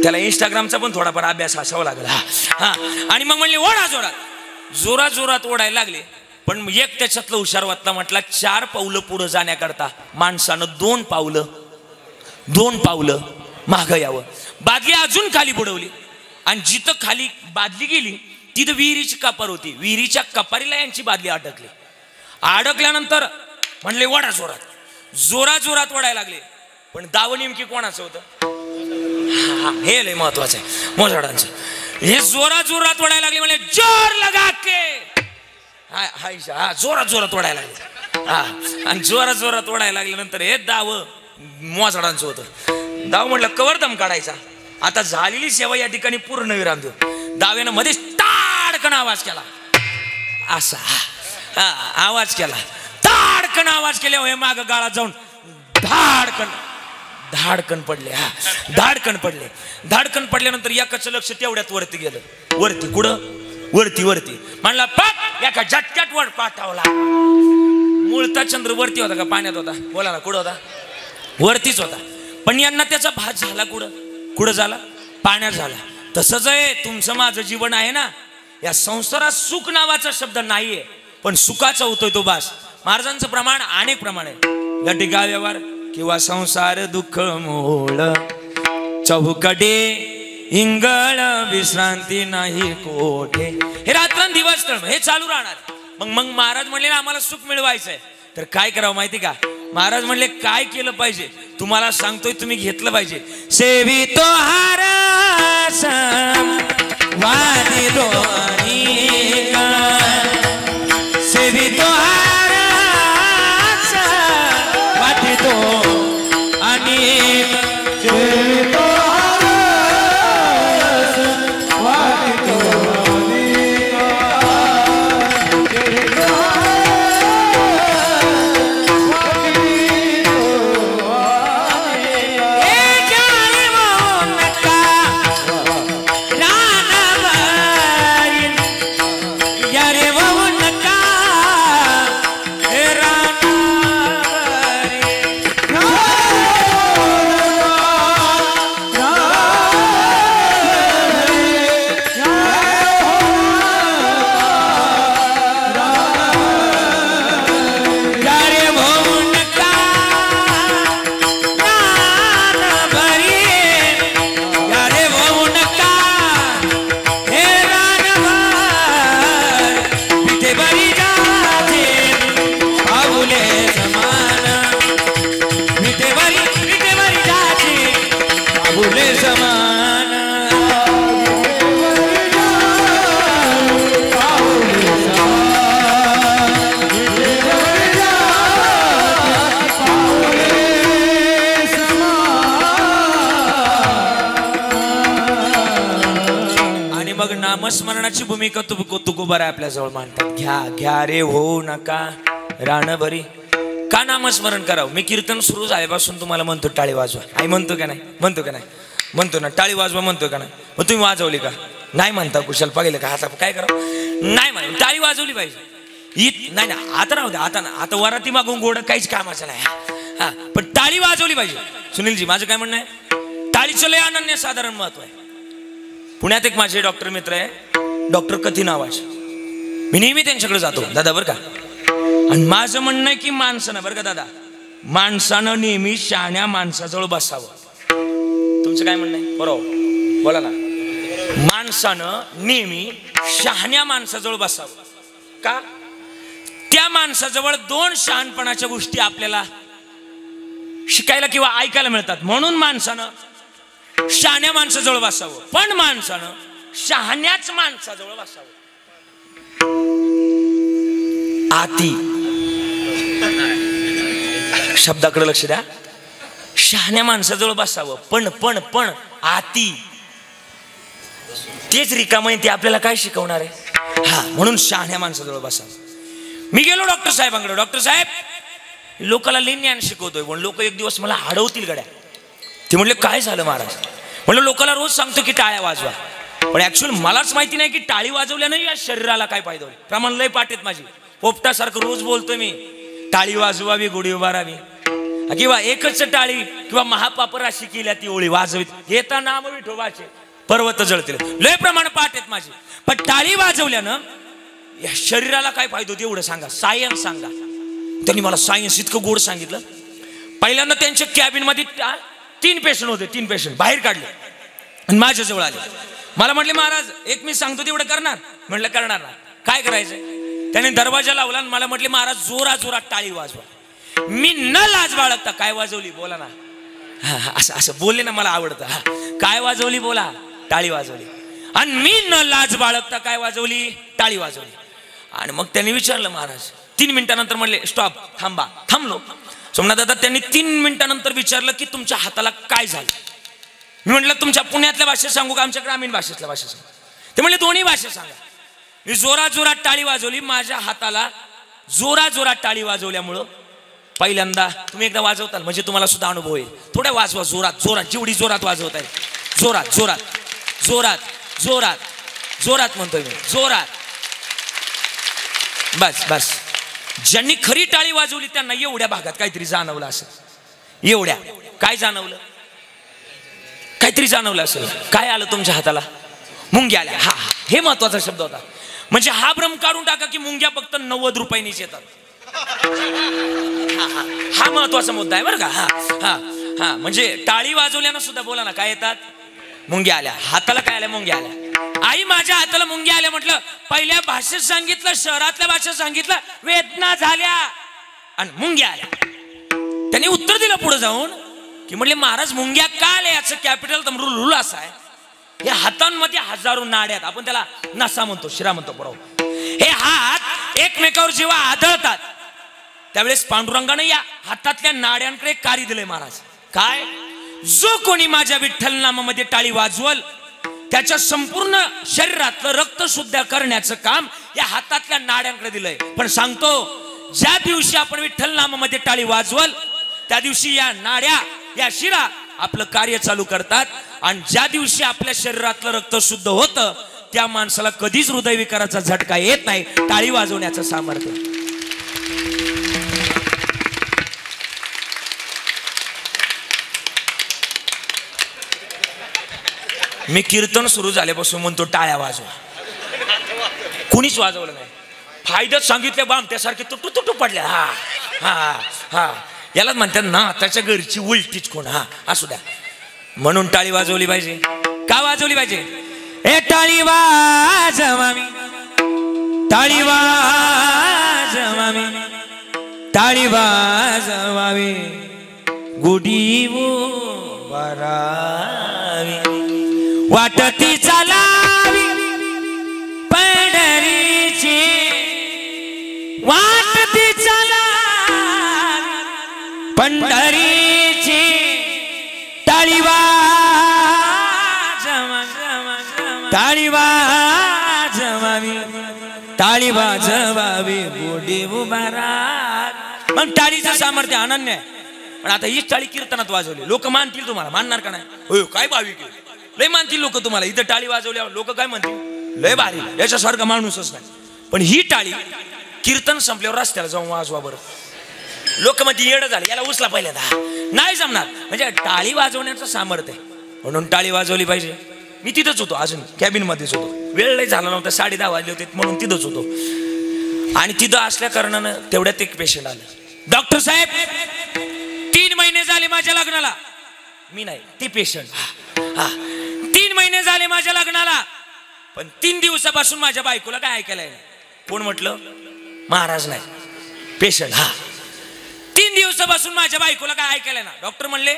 त्याला इंस्टाग्रामचा पण थोडाफार अभ्यास असावा लागला. हा आणि मग म्हणले ओढा जोरात, जोरात जोरात ओढायला लागले. पण एक त्याच्यातलं हुशार वाटला, म्हटला 4 पावलं पुढे जाण्याकरता माणसानं 2 पावलं मागं यावं. बादली अजून खाली बुडवली आणि जिथं खाली बादली गेली तिथं विहिरीची कपार होती. विहिरीच्या कपारीला यांची बादली अडकली. अडकल्यानंतर म्हणले वडा जोरात, जोरात जोरात वडायला लागले. पण दाव नेमकी कोणाचं होतं हे लय महत्वाचं आहे मोजाडांचं. हे जोरात जोरात वडायला लागले. म्हणले जोर लगा के, हा जोरात जोरात वडायला लागले. हा आणि जोरात जोरात वडायला लागल्यानंतर हे दाव मोजाडांचं होतं. दाव म्हटलं कवर दम काढायचा, आता झालेली सेवा या ठिकाणी पूर्ण विराम देऊ. दाव्यानं मध्येच ताडकन आवाज केला, असा आवाज केला, ताडकन आवाज केल्या माग गाळात जाऊन धाडकन पडले. हा धाडकन पडले. धाडकन पडल्यानंतर एकाचं लक्ष तेवढ्यात वरती गेलं. वरती कुठं वरती म्हणला पाठ एका झटक्यात वर पाठवला. मूळता चंद्र वरती होता का पाण्यात होता बोला ना, कुठं होता वरतीच होता. पण यांना त्याचा भात झाला कुठं झाला पाण्यात झाला. तसंच आहे तुमचं माझं जीवन आहे ना, या संसारात सुख नावाचा शब्द नाहीये, पण सुखाचा होतोय तो बास. महाराजांचं प्रमाण अनेक प्रमाण आहे. लटिका व्यवहार किंवा संसार दुःख मोळ, चौकडे इंगळ विश्रांती नाही कोठे. हे रात्रंदिवस हे चालू राहणार. मग महाराज म्हणले ना आम्हाला सुख मिळवायचंय तर काय करावं माहिती का. महाराज म्हणले काय केलं पाहिजे तुम्हाला सांगतोय, तुम्ही घेतलं पाहिजे. सेवी तो हार वादी दोनी, सेवी तो हार वादी दो आणि सेवी तो नामस्मरणाची भूमिका तुकोबर आपल्या जवळ मांडतात. घ्या रे हो नका रानभरी. का नामस्मरण करावं. मी कीर्तन सुरू झाल्यापासून तुम्हाला म्हणतो टाळी वाजवा. आई म्हणतो का नाही म्हणतो ना टाळी वाजवा म्हणतो का नाही. मग तुम्ही वाजवली का नाही म्हणता. कुशल पाहिलं का आता काय करावं नाही म्हणून टाळी वाजवली पाहिजे. नाही ना आता राहू द्या, आता वराती मागून गोड काहीच कामाचं नाही. हा पण टाळी वाजवली पाहिजे. सुनीलजी माझं काय म्हणणं आहे, टाळीचं लय अनन्य साधारण महत्व आहे. पुण्यात एक माझे डॉक्टर मित्र आहे, डॉक्टर कथी नावाचे. मी नेहमी त्यांच्याकडे जातो दादा बरं का. आणि माझं म्हणणं आहे की माणसानं बरं का दादा, माणसानं नेहमी शहाण्या माणसाजवळ बसावं. तुमचं काय म्हणणं आहे बरोबर बोला ना. माणसानं नेहमी शहाण्या माणसाजवळ बसावं. का त्या माणसाजवळ 2 शहाणपणाच्या गोष्टी आपल्याला शिकायला किंवा ऐकायला मिळतात. म्हणून माणसानं शहाण्या माणसाजवळ बसावं. पण माणसानं शहाण्याच माणसाजवळ बसावं. आती शब्दाकडे लक्ष द्या. शहाण्या माणसाजवळ बसावं पण आती तेच रिकामं ते आपल्याला काय शिकवणार आहे. हा म्हणून शहाण्या माणसाजवळ बसा. मी गेलो डॉक्टर साहेबांकडे. डॉक्टर साहेब, लोकाला लई ज्ञान शिकवतोय पण लोक एक दिवस मला अडवतील गड्या. ते म्हणले काय झालं महाराज? म्हणलं लोकाला रोज सांगतो की टाळ्या वाजवा, पण ऍक्च्युअली मलाच माहिती नाही की टाळी वाजवल्यानं या शरीराला काय फायदा होईल. प्रमाण लय पाठेत माझी, पोपटासारखं रोज बोलतोय मी, टाळी वाजवावी गुढी उभारावी, किंवा एकच टाळी किंवा महापापराशी केल्या ती ओळी वाजवीत येता नाम विठोबाचे पर्वत जळतील. लय प्रमाण पाठ आहेत माझी, पण टाळी वाजवल्यानं या शरीराला काय फायदा होतो एवढं सांगा. सायन्स सांगा. त्यांनी मला सायन्स इतकं गोड सांगितलं. पहिल्यांदा त्यांच्या कॅबिन मध्ये 3 पेशंट होते. 3 पेशंट बाहेर काढले आणि माझ्याजवळ आले. मला म्हटले महाराज एक मी सांगतो तेवढं करणार? म्हटलं करणार ना. काय करायचंय? त्याने दरवाजा लावला आणि मला म्हटले महाराज जोरा जोरात टाळी वाजवा. मी न लाज बाळगता काय वाजवली? बोला ना. असं असं बोलले ना मला आवडतं. काय वाजवली? बोला. टाळी वाजवली. आणि मी न लाज बाळगता काय वाजवली? टाळी वाजवली. आणि मग त्यांनी विचारलं महाराज 3 मिनिटानंतर म्हणले स्टॉप, थांबा. थांबलो. सोमनाथ दादा त्यांनी 3 मिनिटानंतर विचारलं की तुमच्या हाताला काय झालं? मी म्हटलं तुमच्या पुण्यातल्या भाषेत सांगू का आमच्या ग्रामीण भाषेतल्या भाषेत सांगू? ते म्हणले दोन्ही भाषेत सांगा. मी जोरात जोरात टाळी वाजवली. माझ्या हाताला जोरात जोरात टाळी वाजवल्यामुळं पहिल्यांदा तुम्ही एकदा वाजवताल म्हणजे तुम्हाला सुद्धा अनुभव येईल. थोड्या वाजवा जोरात जोरात, जेवढी जोरात वाजवत आहे. जोरात जोरात जोरात जोरात जोरात म्हणतोय मी, जोरात. बस बस. ज्यांनी खरी टाळी वाजवली त्यांना एवढ्या भागात काहीतरी जाणवलं असेल. एवढ्या काय जाणवलं? काहीतरी जाणवलं असेल. काय आलं तुमच्या हाताला? मुंग्या आल्या. हा, हे महत्वाचा शब्द होता. म्हणजे हा भ्रम काढून टाका की मुंग्या फक्त 90 रुपयांनीच येतात. हा महत्वाचा मुद्दा आहे बरं का. हा हा हा म्हणजे टाळी वाजवल्यानं सुद्धा बोला ना काय येतात? मुंग्या आल्या. हाताला काय आल्या? मुंग्या आल्या. आई माझ्या हाताला मुंग्या आल्या. म्हटलं पहिल्या भाषेत सांगितलं, शहरातल्या भाषेत सांगितलं, वेदना झाल्या आणि मुंग्या आल्या. त्यांनी उत्तर दिलं पुढे जाऊन की म्हटले महाराज मुंग्या का आल्या याचं कॅपिटल तमरुल असं आहे. या हातांमध्ये हजारो नाड्या आहेत. आपण त्याला नसा म्हणतो, शिरा म्हणतो बरोबर. हे हात एकमेकावर जेव्हा आदळतात त्यावेळेस पांडुरंगाने या हातातल्या नाड्यांकडे कार्य दिलंय महाराज. काय? जो कोणी माझ्या विठ्ठल नामामध्ये टाळी वाजवल त्याच्या संपूर्ण शरीरातलं रक्त शुद्ध करण्याचं काम या हातातल्या नाड्यांकडे दिलंय. पण सांगतो ज्या दिवशी आपण विठ्ठल नामामध्ये टाळी वाजवल त्या दिवशी या नाड्या, या शिरा आपलं कार्य चालू करतात. आणि ज्या दिवशी आपल्या शरीरातलं रक्त शुद्ध होतं त्या माणसाला कधीच हृदयविकाराचा झटका येत नाही. टाळी वाजवण्याचं सामर्थ्य. मी कीर्तन सुरू झाल्यापासून म्हणतो टाळ्या वाजवा. कुणीच वाजवलं नाही. फायद्यात सांगितले बाम त्यासारखे तुटू तुटू पडल्या. हा हा हा यालाच म्हणतात ना त्याच्या घरची उलटीच कोण. हा असू द्या. म्हणून टाळी वाजवली पाहिजे. का वाजवली पाहिजे? ए टाळी वाजवावी, टाळी वाजवावी, टाळी वाजवावी, गुढी उभारावी, वाटती चालावी पंढरीची, वाटती चालावी पंढरीची, टाळी वाजवावी, टाळी वाजवावी, टाळी वाजवावी, गुढी उभारावी. मग टाळीचं सामर्थ्य अनन्य आहे. पण आता हीच टाळी कीर्तनात वाजवली. लोक मानतील तुम्हाला? मानणार का नाही? होय काय भाविक लय मानतील लोक तुम्हाला. इथं टाळी वाजवल्यावर लोक काय म्हणतील? लय भारी, याच्यासारखा माणूसच नाही. पण ही टाळी कीर्तन संपल्यावर रस्त्याला जाऊन वाजवा बरं. लोक मध्ये येडं झाले, याला उचला पहिल्यांदा. नाही जमणार. म्हणजे टाळी वाजवण्याचं सामर्थ्य आहे. म्हणून टाळी वाजवली पाहिजे. मी तिथंच होतो, अजून कॅबिन मध्येच होतो. वेळ नाही झाला नव्हता, 10:30 वाजले होते म्हणून तिथंच होतो. आणि तिथं असल्या कारणानं तेवढ्यात एक पेशंट आलं. डॉक्टर साहेब 3 महिने झाले माझ्या लग्नाला. मी नाही, ते पेशंट. हा 3 महिने झाले माझ्या लग्नाला, पण 3 दिवसापासून माझ्या बायकोला काय ऐकायला आहे? कोण म्हटलं? महाराज नाही, पेशंट. हा 3 दिवसापासून माझ्या बायकोला काय ऐकायला ना. डॉक्टर म्हणले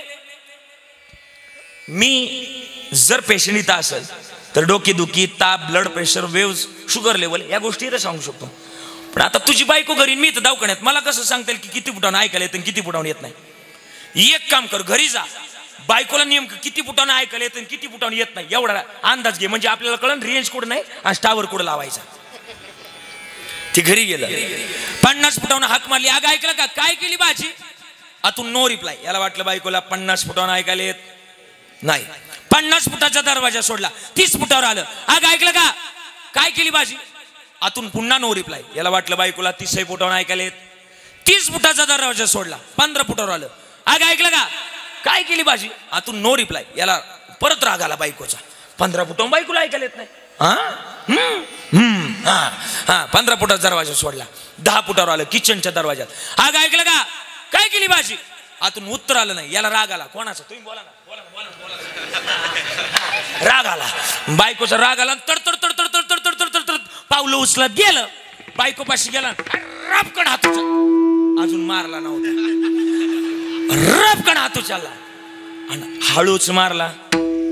मी जर पेशंट इथं असेल तर डोकेदुखी, ताप, blood pressure, waves, sugar level या गोष्टी इथं सांगू शकतो. पण आता तुझी बायको घरी, मी इथं दवाखान्यात, मला कसं सांगता येईल की किती फुटानं ऐकायला येतं किती फुटावून येत नाही? एक काम कर, घरी जा, बायकोला नेमकं किती फुटानं ऐकायला येतं किती फुटावून येत नाही एवढा अंदाज घे. म्हणजे आपल्याला कळण रेंज कुठं नाही आणि टावर कुठं लावायचा. ती घरी गेलं 50 फुटावरून हाक मारली अगं ऐकलं का काय केली भाजी आतून नो रिप्लाय याला वाटलं बायकोला 50 फुटावरून ऐकायला येत नाही 50 फुटाचा दरवाजा सोडला 30 फुटावर आलं अगं ऐकलं का काय केली भाजी आतून पुन्हा नो रिप्लाय याला वाटलं बायकोला 30 फुटावरून ऐकायला येत 30 फुटाचा दरवाजा सोडला 15 फुटावर आलं अगं ऐकलं का काय केली भाजी आतून नो रिप्लाय याला परत राग आला बायकोचा 15 फुटावरून बायकोला ऐकायला येत नाही 15 फुटाचा दरवाजा सोडला 10 फुटावर आलं किचनच्या दरवाजात अगं ऐकलं का काय केली भाजी आतून उत्तर आलं नाही याला राग आला कोणाचा तुम्ही बोला ना राग आला बायकोचा राग आला तडतड तडतड तडतड तडतड तडतड पावलं उचलत गेलं बायको पाशी गेला रपकन हात अजून मारला नव्हता रपकन हात उचलला आणि हळूच मारला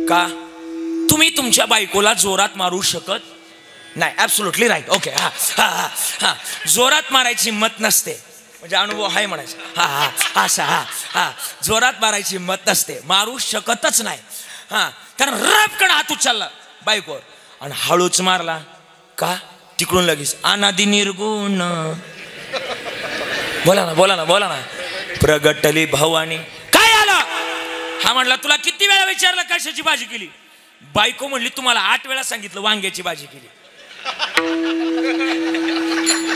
का तुम्ही तुमच्या बायकोला जोरात मारू शकत नाही ऍब्सोल्युटली राईट ओके हा हा हा जोरात मारायची हिंमत नसते म्हणजे अनुभव आहे म्हणायचं हा हा असा हा हा जोरात मारायची हिंमत नसते मारू शकतच नाही हा कारण रपकन हात उचलला बायकोवर आणि हळूच मारला का तिकडून लगेच अनादि निर्गुण बोला ना प्रगटली भवानी काय आलं हा म्हणला तुला किती वेळा विचारलं कशाची भाजी केली बायको म्हणली तुम्हाला 8 वेळा सांगितलं वांग्याची भाजी केली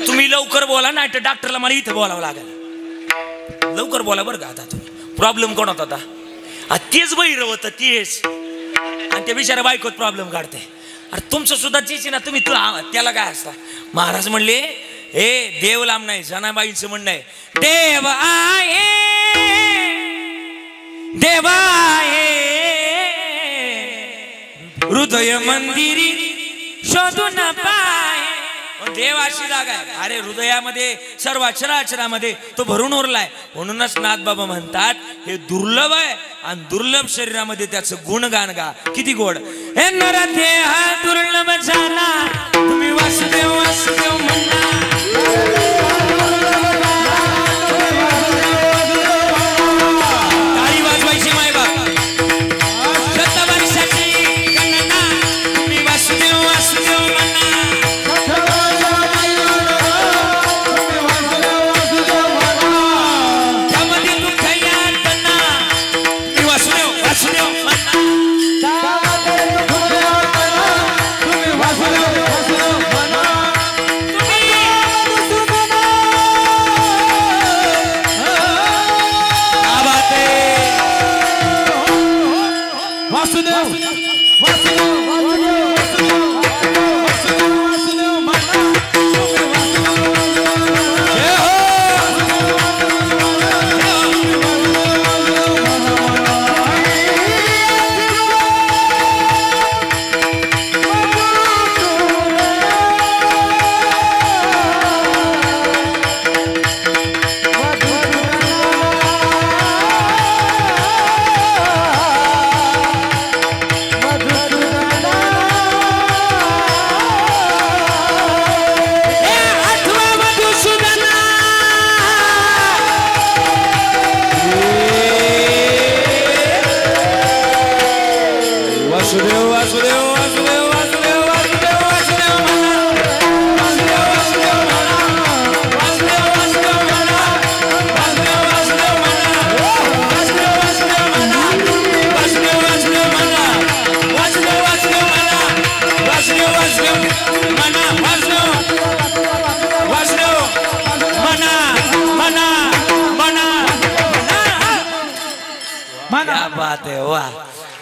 तुम्ही लवकर बोला नाही तर डॉक्टरला मला इथं बोलावं लागेल लवकर बोला बरं का आता तुम्ही प्रॉब्लेम कोण होता आता तेच बहिर होतं तेच आणि त्या बिचारा बायकोत प्रॉब्लेम काढते अरे तुमचं सुद्धा तेच ना तुम्ही त्याला काय असता महाराज म्हणले हे देव लांब नाही जनाबाईंचं म्हणणं आहे देव आहे हृदय मंदिरी शोधून पाय देवाची जागा आहे अरे हृदयामध्ये सर्व चराचरामध्ये तो भरून उरलाय म्हणूनच नाथबाबा म्हणतात हे दुर्लभ आहे आणि दुर्लभ शरीरामध्ये त्याचं गुणगान गा किती गोड हे नरदेह दुर्लभ झाला तुम्ही वासुदेव वासुदेव म्हणा टाळी वाजवायची मायबाप शतवर्षाची गणना तुम्ही वासुदेव वासुदेव म्हणा त्यामध्ये दुःख यातना तुम्ही वासुदेव वासुदेव म्हणा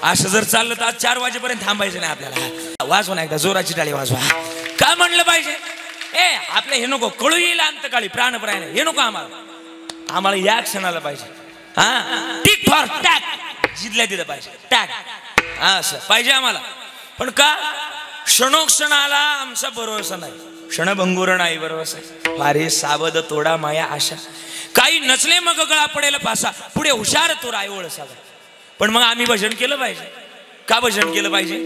असं जर चाललं तर आज 4 वाजेपर्यंत थांबायचं नाही आपल्याला वाजवा ना एकदा जोराची टाळी वाजवा काय म्हणलं पाहिजे आपल्या हे नको कळू येईल अंतकाळी प्राणप्राण हे नको आम्हाला या क्षणाला पाहिजे हा टिक फॉर टॅक जिथल्या तिथं पाहिजे टॅक असं पाहिजे आम्हाला पण का क्षणोक्षणाला आमचा भरोसा नाही क्षणभंगुर नाही भरोसा वारे सावध तोडा माया आशा काही नचले मग गळा पडेल पासा पुढे हुशार तो रायवळ सागा पण मग आम्ही भजन केलं पाहिजे का भजन केलं पाहिजे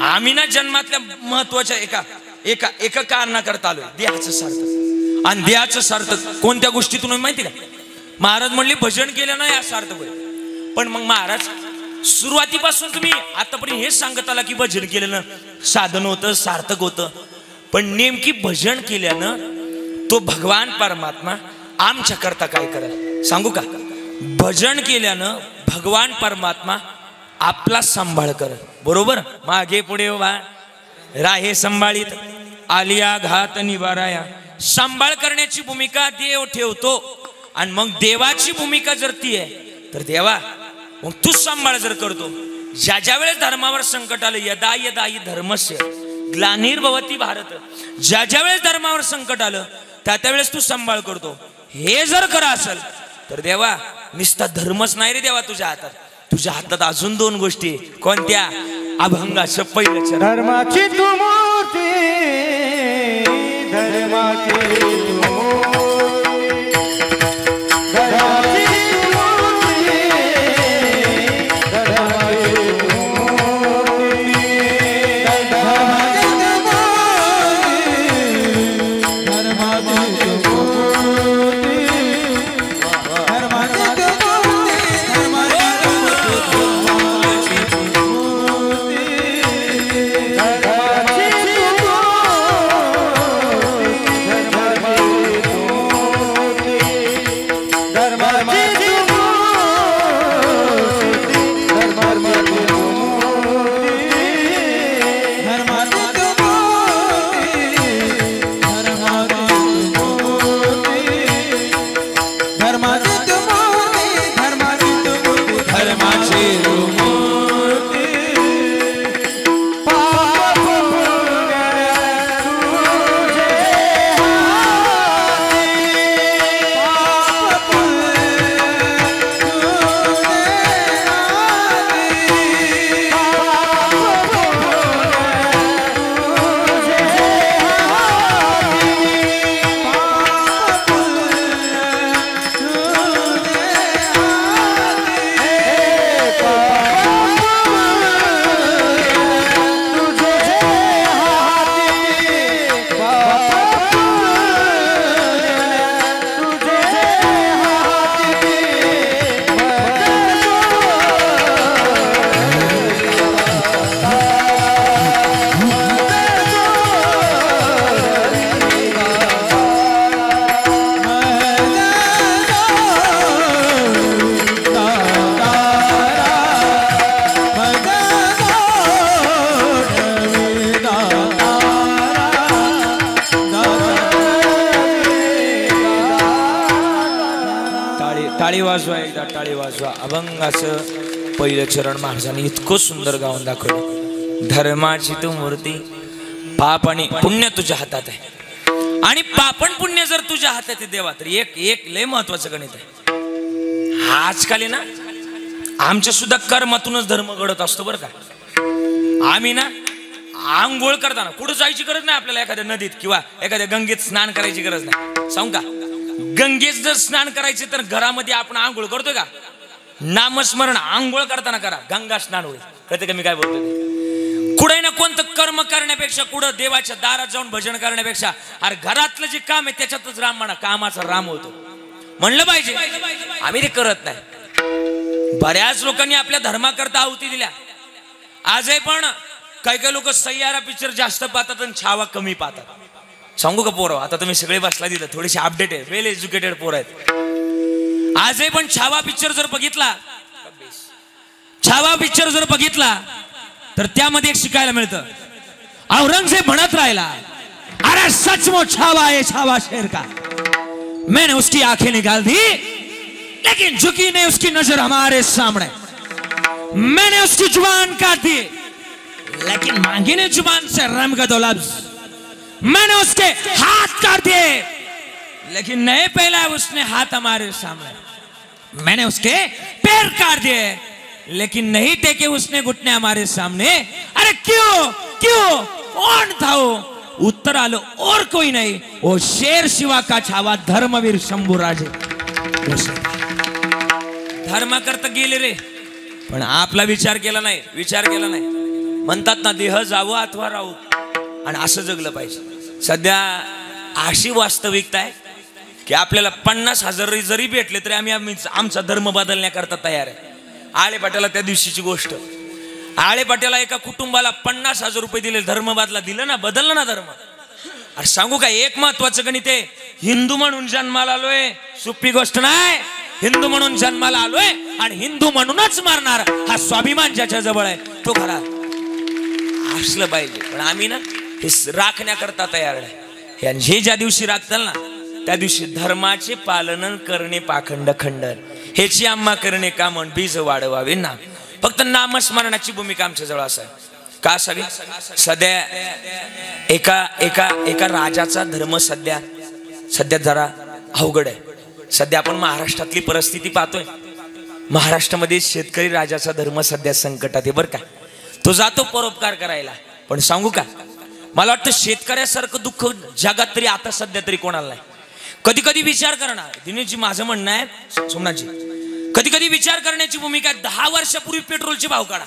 आम्ही ना जन्मातल्या महत्वाच्या एका कारणाकरता आलोय देहाचं सार्थक आणि देहाचं सार्थक कोणत्या गोष्टीतून माहिती का महाराज म्हणले भजन केलं ना या सार्थक होईल पण मग महाराज सुरुवातीपासून तुम्ही आतापर्यंत हेच सांगत आला की भजन केल्यानं साधन होतं सार्थक होतं पण नेमकी भजन केल्यानं तो भगवान परमात्मा आमच्या करता काय करेल सांगू का? भजन केल्यानं भगवान परमात्मा आपला सांभाळ करेल. बरोबर. मागे पुढे वा राहे संभाळीत आलिया घात निवाराया. सांभाळ करण्याची भूमिका देव ठेवतो आणि मग देवाची भूमिका जर ती आहे तर देवा मग तूच सांभाळ जर करतो. ज्या वेळेस धर्मावर संकट आलं यदा यदा हि धर्मस्य ग्लानिर्भवती भारत. ज्या वेळेस धर्मावर संकट आलं त्या वेळेस तू सांभाळ करतो. हे जर खरं असेल तर देवा निस्ता धर्मच नाही रे देवा तुझ्या हातात. तुझ्या हातात अजून दोन गोष्टी. कोणत्या? अभंगाचं पहिलं चरण. धर्माची तू मूर्ती धर्माची तू टाळी वाजवा एकदा टाळी वाजवा. अभंगाचं पहिलं चरण महाराजांनी इतकं सुंदर गाऊन दाखवलं. धर्माची तू मूर्ती पाप आणि पुण्य तुझ्या हातात आहे. आणि पाप आणि पुण्य जर तुझ्या हातात आहे देवा तर एक लय महत्वाचं गणित आहे. आजकाल ना आमच्या सुद्धा कर्मातूनच धर्म घडत असतो बरं का. आम्ही ना आंघोळ करताना कुठं जायची गरज नाही आपल्याला. एखाद्या नदीत किंवा एखाद्या गंगेत स्नान करायची गरज नाही. सांगू का? गंगेत जर स्नान करायचे तर घरामध्ये आपण आंघोळ करतोय का? नामस्मरण आंघोळ करताना करा. गंगा स्नान होईल. कळते का मी काय बोलतोय? कुठे ना कोणतं कर्म करण्यापेक्षा कुठं देवाच्या दारात जाऊन भजन करण्यापेक्षा अरे घरातलं जे काम आहे त्याच्यातच राम म्हणा. कामाचा राम होतो म्हणलं पाहिजे. आम्ही ते करत नाही. बऱ्याच लोकांनी आपल्या धर्माकरता आहुती दिल्या. आजही पण काही लोक सय्यारा पिक्चर जास्त पाहतात आणि छावा कमी पाहतात. सांगू का पोरं? आता तुम्ही सगळे बसला दिलं थोडीशी अपडेट आहे. वेल एज्युकेटेड पोर आहेत. आजही पण छावा पिक्चर जर बघितला तर त्यामध्ये एक शिकायला मिळतं. औरंगजेब म्हणत राहिला अरे सचमुच छावा है छावा शेर का. मैंने उसकी आंखें निकाल दी लेकिन झुकी नहीं उसकी नजर हमारे सामने. मैंने उसकी जुबान काट दी लेकिन मांगी ने जुबान से रम का दो लफ्ज. मैंने उसके हाथ काट दिए लेकिन नहीं फैलाया उसने हाथ हमारे सामने. मैंने उसके पैर काट दिए लेकिन नहीं टेके उसने घुटने हमारे सामने. अरे क्यों कौन था वो? उत्तर आलो और कोई नहीं वो शेर शिवा का छावा धर्मवीर शंभूराजे. धर्म करता गेले रे पण आपला विचार केला नाही. म्हणतात ना देह जावं अथवा राहू आणि असं जगलं पाहिजे. सध्या अशी वास्तविकता आहे की आपल्याला 50,000 जरी भेटले तरी आम्ही आमचा धर्म बदलण्याकरता तयार आहे. आळे पाट्याला त्या दिवशीची गोष्ट. आळे पाट्याला एका कुटुंबाला 50,000 रुपये दिले. धर्म बदला दिलं ना, बदललं ना धर्म. अरे सांगू का, एक महत्वाचं गणित आहे. हिंदू म्हणून जन्माला आलोय, सोपी गोष्ट नाही. हिंदू म्हणून जन्माला आलोय आणि हिंदू म्हणूनच मारणार हा स्वाभिमान ज्याच्या जवळ आहे तो खरा असलं पाहिजे. पण आम्ही ना हे राखण्याकरता तयार नाही. आणि हे ज्या दिवशी राखताल ना त्या दिवशी धर्माचे पालन करणे पाखंड खंडन, ह्याची आम्हा करणे का म्हण बीज वाढवावे ना. फक्त नामस्मरणाची भूमिका आमच्या जवळ असावी. का असावी? सध्या एका राजाचा धर्म सध्या जरा अवघड आहे. सध्या आपण महाराष्ट्रातली परिस्थिती पाहतोय. महाराष्ट्रामध्ये शेतकरी राजाचा धर्म सध्या संकटात आहे बरं का. तो जातो परोपकार करायला, पण सांगू का, मला वाटतं शेतकऱ्यासारखं दुःख जगात तरी आता सध्या तरी कोणाला नाही. कधी कधी विचार करणार दिनेशजी, माझं म्हणणं आहे सोमनाथजी, कधी कधी विचार करण्याची भूमिका आहे. 10 वर्षापूर्वी पेट्रोलचे भाव काढा,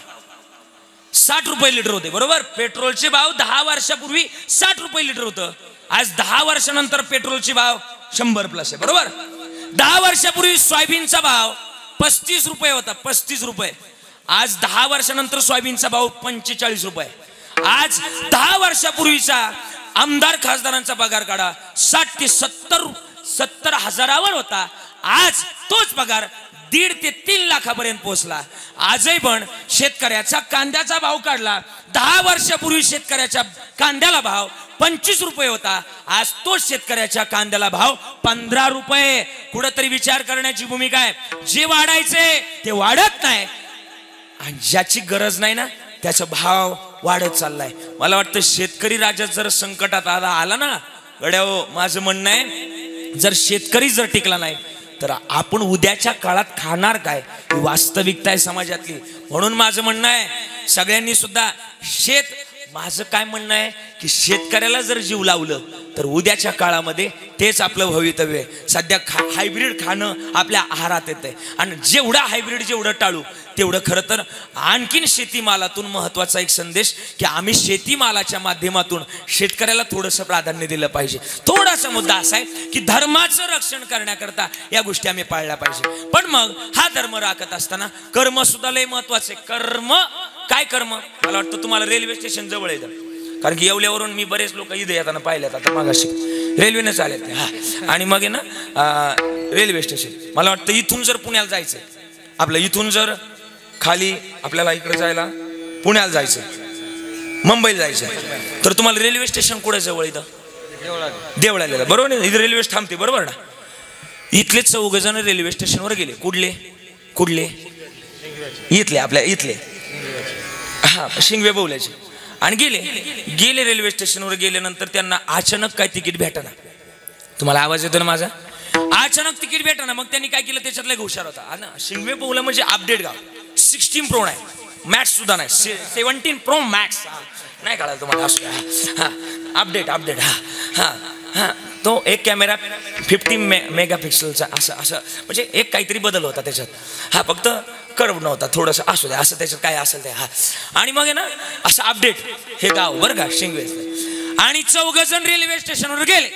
60 रुपये लिटर होते बरोबर. पेट्रोलचे भाव 10 वर्षापूर्वी 60 रुपये लिटर होतं. आज 10 वर्षानंतर पेट्रोलचे भाव 100+ आहे बरोबर. 10 वर्षापूर्वी सोयाबीनचा भाव 35 रुपये होता, 35 रुपये. आज 10 वर्षानंतर सोयाबीनचा भाव 45 रुपये. आज 10 वर्षापूर्वीचा आमदार खासदारांचा पगार काढा 60 ते 70 हजारावर होता. आज तोच पगार 1.5 ते 3 लाखापर्यंत पोहोचला. आजही पण शेतकऱ्याचा कांद्याचा भाव काढला. 10 वर्षापूर्वी शेतकऱ्याच्या कांद्याला भाव 25 रुपये होता. आज तोच शेतकऱ्याच्या कांद्याला भाव 15 रुपये. कुठंतरी विचार करण्याची भूमिका आहे. जे वाढायचे ते वाढत नाही आणि ज्याची गरज नाही ना त्याचा भाव वाढत चाललाय. मला वाटतं शेतकरी राजा जर संकटात आला ना गड्याओ, माझं म्हणणं आहे जर शेतकरी जर टिकला नाही तर आपण उद्याच्या काळात खाणार काय, ही वास्तविकता आहे समाजातली. म्हणून माझं म्हणणं आहे सगळ्यांनी सुद्धा माझं काय म्हणणं आहे की शेतकऱ्याला जर जीव लावलं तर उद्याच्या काळामध्ये तेच आपलं भवितव्य आहे. सध्या हायब्रिड खाणं आपल्या आहारात येत आहे आणि जेवढा हायब्रिड जेवढं टाळू तेवढं खरं तर आणखीन शेतीमालातून महत्वाचा एक संदेश की आम्ही शेतीमालाच्या माध्यमातून शेतकऱ्याला थोडंसं प्राधान्य दिलं पाहिजे. थोडासा मुद्दा असा आहे की धर्माचं रक्षण करण्याकरता या गोष्टी आम्ही पाळल्या पाहिजे. पण मग हा धर्म राखत असताना कर्म सुद्धा लय महत्वाचं आहे. कर्म काय कर्म, मला वाटतं तुम्हाला रेल्वे स्टेशन जवळ येतं, कारण की येवल्यावरून मी बरेच लोक इथे येताना पाहिल्यात. आता मागाशी रेल्वेने चालेल हा, आणि मग आहे ना रेल्वे स्टेशन. मला वाटतं इथून जर पुण्याला जायचं, आपलं इथून जर खाली आपल्याला इकडे जायला पुण्याला जायचं, मुंबईला जायचं, तर तुम्हाला रेल्वे स्टेशन कुठे जवळ येतं? देवळाला बरोबर नाही. इथे रेल्वे थांबते बरोबर ना. इथले 4 जण रेल्वे स्टेशनवर गेले. कुठले इथले, आपल्या इथले हा शिंगवे बोलायचे. आणि गेले रेल्वे स्टेशनवर गेल्यानंतर त्यांना अचानक काय तिकीट भेटना. तुम्हाला आवाज येतो ना माझा? अचानक तिकीट भेटना. मग त्यांनी काय केलं, त्याच्यातला एक हुशार होता ना, शिंगवे बोला म्हणजे अपडेट गाव 16 प्रो नाही, मॅक्स सुद्धा नाही, 17 प्रो मॅक्स नाही कळालं तुम्हाला. हा अपडेट हा तो एक कॅमेरा 50 मेगापिक्सलचा असं म्हणजे एक काहीतरी बदल होता त्याच्यात. हा फक्त कर्व नव्हता, थोडंसं असू द्या असं त्याच्यात काय असेल ते. हा आणि मग आहे ना असं अपडेट हे गाव बरं का शिंगवे. आणि 4 जण रेल्वे स्टेशनवर गेले.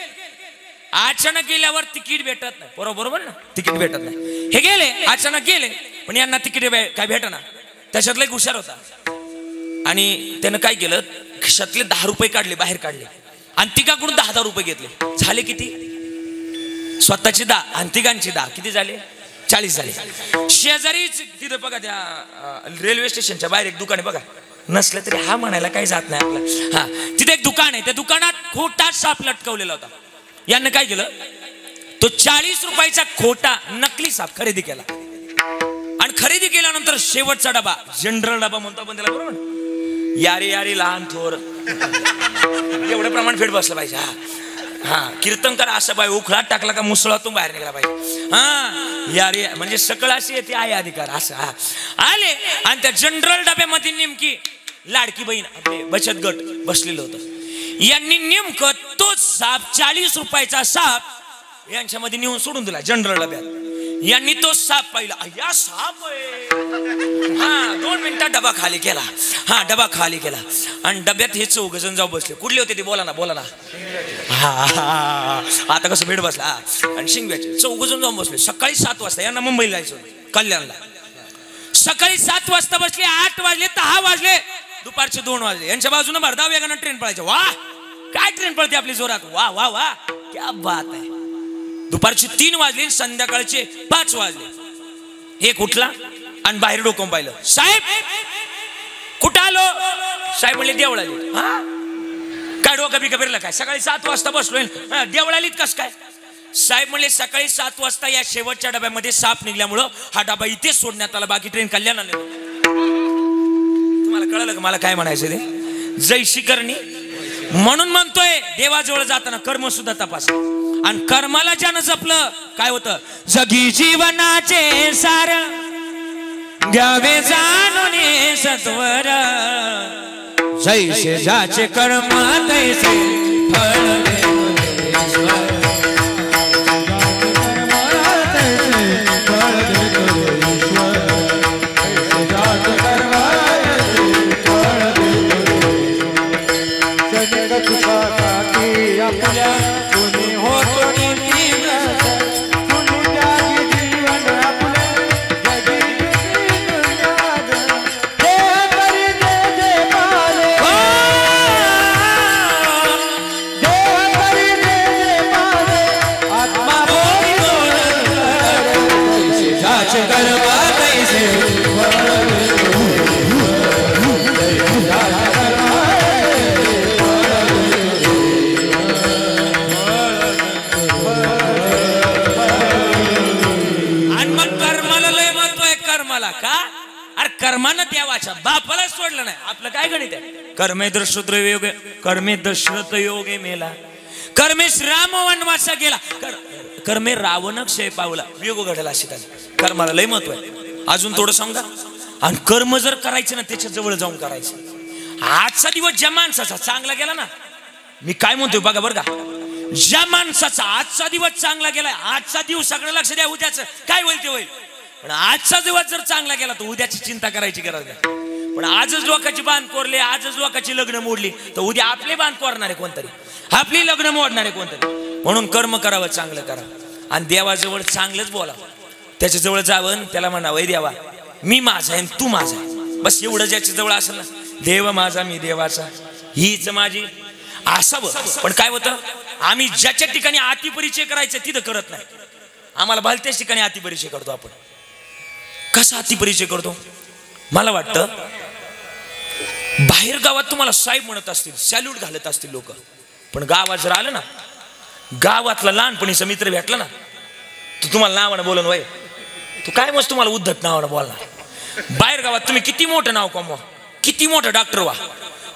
अचानक गेल्यावर तिकीट भेटत नाही, बरोबर ना, तिकीट भेटत नाही. हे गेले अचानक गेले पण यांना तिकीट काय भेटना. त्याच्यातला एक हुशार होता आणि त्यानं काय केलं, खिशातले 10 रुपये काढले, बाहेर काढले आणि तिघाकडून 10 रुपये घेतले. झाले किती? स्वतःची 10 आणि तिघांची 10, किती झाले? 40 झाले. शेजारीच तिथं बघा त्या रेल्वे स्टेशनच्या बाहेर एक दुकान आहे बघा, नसलं तरी हा म्हणायला काही जात नाही आपलं. हा तिथे एक दुकान आहे, त्या दुकानात खोटा साप लटकवलेला होता. यानं काय केलं, तो 40 रुपयाचा खोटा नकली साप खरेदी केला आणि खरेदी केल्यानंतर शेवटचा डबा, जनरल डबा म्हणतो आपण त्याला बरोबर, यारी लहान थोर एवढं प्रमाण फेट बसलं पाहिजे. हा कीर्तनकार असं बाय उखळात टाकला का मुसळातून बाहेर निघाला पाहिजे. हा यारी म्हणजे सकळ अशी येते आहे अधिकार असं. हा आले आणि त्या जनरल डब्यामध्ये नेमकी लाडकी बहीण आपले बचत गट बसलेलं होतं. यांनी नेमकं तोच साप 40 रुपयाचा साप यांच्यामध्ये नेऊन सोडून दिला जनरल डब्यात. यांनी तो साप पाहिला, या साप हा 2 मिनिटात डबा खाली केला. हा डबा खाली केला आणि डब्यात हे 4 जण जाऊ बसले. कुठले होते ते बोला ना. हा आता कसं भेट बसला. आणि शिंगव्याचे 4 जण जाऊन बसले. सकाळी 7 वाजता यांना मुंबईला जायचं कल्याणला. सकाळी 7 वाजता बसले, 8 वाजले, 10 वाजले, दुपारचे 2 वाजले. यांच्या बाजूने भरधाव वेगानं ट्रेन पळायचे. वा काय ट्रेन पळते आपली जोरात, वा वा वा क्या बात आहे. दुपारची 3 वाजले, संध्याकाळचे 5 वाजले. एक उठला आणि बाहेर डोकं पाहिलं. साहेब कुठं आलो? साहेब म्हणले देवळाली. हा काय डोकं बिकं फिरलं काय? सकाळी 7 वाजता बसलोय, देवळालीत कस काय? साहेब म्हणले सकाळी 7 वाजता या शेवटच्या डब्यामध्ये साप निघल्यामुळं हा डबा इथेच सोडण्यात आला, बाकी ट्रेन कल्याण. तुम्हाला कळलं का मला काय म्हणायचं ते? जैशी करणी. म्हणून म्हणतोय देवाजवळ जाताना कर्म सुद्धा तपासा. आणि कर्माला ज्यानं जपलं काय होतं? जगी जीवनाचे सार द्यावे जाणून सत्वर, जैसे जाचे कर्म तैसे फळ देव. कर्मानं देवाच्या बापाला सोडलं नाही. आपलं काय गणित आहे? कर्मे दशरथ योगे, कर्मे दशरथ योगे मेला, कर्मे राम वनवासा गेला, कर्मे रावण क्षय पावला, योग घडला. अशी कर्माला लय महत्व आहे. अजून थोडं सांगा. आणि कर्म जर करायचं ना त्याच्या जवळ जाऊन करायचं. आजचा दिवस ज्या माणसाचा चांगला गेला ना, मी काय म्हणतोय बघा बरं का, ज्या माणसाचा आजचा दिवस चांगला गेला, आजचा दिवस सगळं लक्ष द्या, उद्याचं काय होईल ते होईल. पण आजचा दिवस जर चांगला गेला तर उद्याची चिंता करायची गरज नाही. पण आजच लोकांची बांध कोरले, आजच लोकांची लग्न मोडली, तर उद्या आपले बांध कोरणारे कोणतरी, आपली लग्न मोडणारे कोणतरी. म्हणून कर्म करावं, चांगलं करावं. आणि देवाजवळ चांगलंच बोलावं. त्याच्याजवळ जावं, त्याला म्हणावं देवा मी माझा आहे तू माझा आहे. बस एवढं ज्याच्या जवळ असेल ना, देव माझा मी देवाचा, हीच माझी असावं. पण काय होतं, आम्ही ज्याच्या ठिकाणी अतिपरिचय करायचं तिथं करत नाही. आम्हाला भलत्याच ठिकाणी अतिपरिचय करतो. आपण कसा अतिपरिचय करतो? मला वाटतं बाहेर गावात तुम्हाला साहेब म्हणत असतील, सॅल्यूट घालत असतील लोक, पण गावात जर आलं ना, गावातला लहानपणीचा मित्र भेटला ना, तो तुम्हाला नावानं बोलन, वय तू काय मस्त तुम्हाला उद्धट नावानं बोलणार. बाहेर गावात तुम्ही किती मोठं नाव कमवा, किती मोठं डॉक्टर व्हा,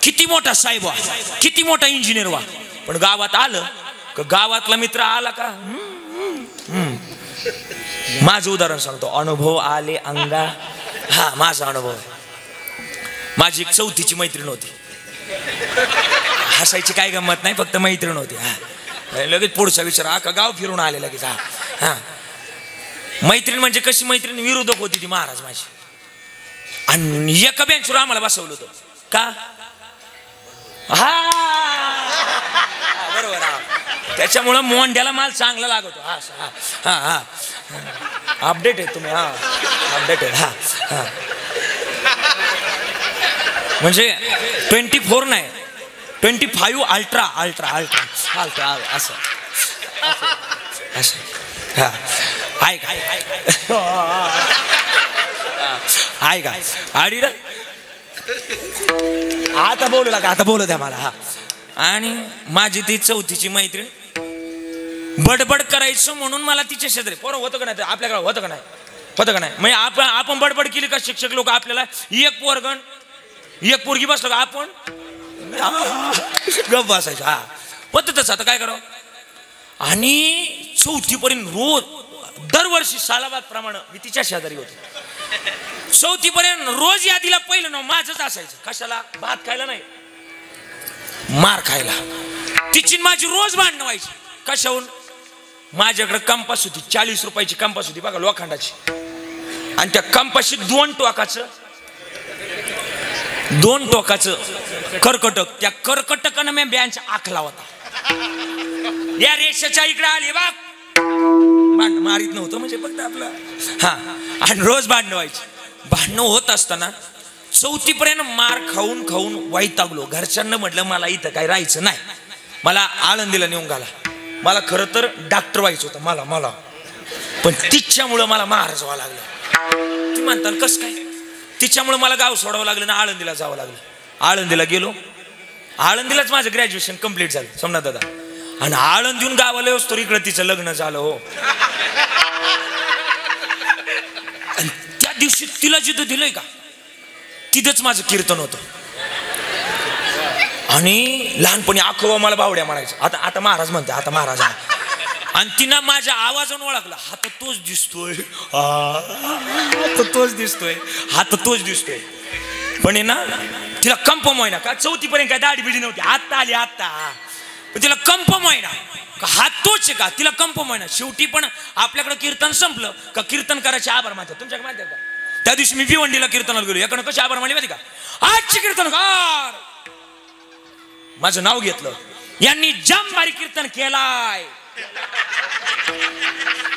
किती मोठा साहेब व्हा, किती मोठा इंजिनियर व्हा, पण गावात आलं का गावातला मित्र आला का, माझं उदाहरण सांगतो, अनुभव आले अंगा. हा माझा अनुभव आहे. माझी एक 4थीची मैत्रीण होती. हसायची काय गंमत नाही, फक्त मैत्रीण होती. हा लगेच पुढचा विचार, हा का गाव फिरून आले लगेच. हा हा मैत्रीण म्हणजे कशी मैत्रीण, विरोधक होती ती महाराज माझी. आणि एका बेंचवर आम्हाला बसवलं होतं का, हा बरोबर. हा त्याच्यामुळं मोंड्याला माल चांगला लागतो. हा हा हा अपडेट आहे तुम्ही. हा अपडेट आहे. हा हा म्हणजे 24 नाही, 25 अल्ट्रा अल्ट्रा अल्ट्रा अल्ट्रा असं असं. हा आहे का, आहे का आडी रे, आता बोलू लागा, आता बोलू द्या मला. हा आणि माझी ती 4थीची मैत्रीण, बडबड करायचं म्हणून मला तिच्या शेजारी पोरं होतं का नाही, आपल्याकडे होतं का नाही, होतं का नाही. म्हणजे आपण बडबड केली का शिक्षक लोक आपल्याला एक पोरगण एक पोरगी बसलो का आपण गप बसायचं. हा पद्धतच. आता काय करावं. आणि 4थी पर्यंत रोज दरवर्षी सालाबाद प्रमाणे मी तिच्या शेजारी होतो. 4थी पर्यंत रोज यादीला पहिलं नाव माझंच असायचं. कशाला? भात खायला नाही, मार खायला. तिची माझी रोज भांडणं व्हायची. कशाहून? माझ्याकडे कंपास होती, 40 रुपयाची कंपास होती बघा, लोखंडाची. आणि त्या कंपाशी 2 टोकाचं कर्कटक. त्या कर्कटकानं मी बँच आखला होता. या रेषेच्या इकडे आली बघ, भांडण मारीत नव्हतं म्हणजे फक्त आपलं. हा आणि रोज भांडणं व्हायची. भांडणं होत असताना 4थी पर्यंत मार खाऊन खाऊन वैतागलो. घरच्यांना म्हटलं मला इथं काय राहायचं नाही. मला आळंदीला नेऊन घाला. मला खरं तर डॉक्टर व्हायचं होतं मला पण तिच्यामुळं मला महाराज व्हावं लागलं. ती म्हणतात कसं काय? तिच्यामुळं मला गाव सोडावं लागलं ना आळंदीला जावं लागलं. आळंदीला गेलो. आळंदीलाच माझं ग्रॅज्युएशन कंप्लीट झालं सोमनाथ दादा. आणि आळंदीहून गावाला येऊस तर इकडं तिचं लग्न झालं हो. आणि त्या दिवशी तिला जिथं दिलंय का तिथंच माझं कीर्तन होतं. आणि लहानपणी आखोबा मला बावड्या म्हणायचं. आता महाराज म्हणते आता महाराज. आणि तिनं माझ्या आवाजानं ओळखला. हा तर तोच दिसतोय, हा तर तोच दिसतोय, हा तर तोच दिसतोय. पण आहे ना तिला कन्फर्म होईना का 4थी पर्यंत काय दाढी बिडी नव्हती. आत्ता आली आत्ता. पण तिला कन्फर्म होईना का हा तोच आहे का. तिला कन्फर्म होईना. शेवटी पण आपल्याकडे कीर्तन संपलं का कीर्तन करायचे आभार मानतात. तुमच्याकडे माहिती आहे का? त्या दिवशी मी भिवंडीला कीर्तनाला गेलो. याकडे कसे आभार मानले माहिती का? आजचे कीर्तनकार माझं नाव घेतलं. यांनी जामबारी कीर्तन केलाय.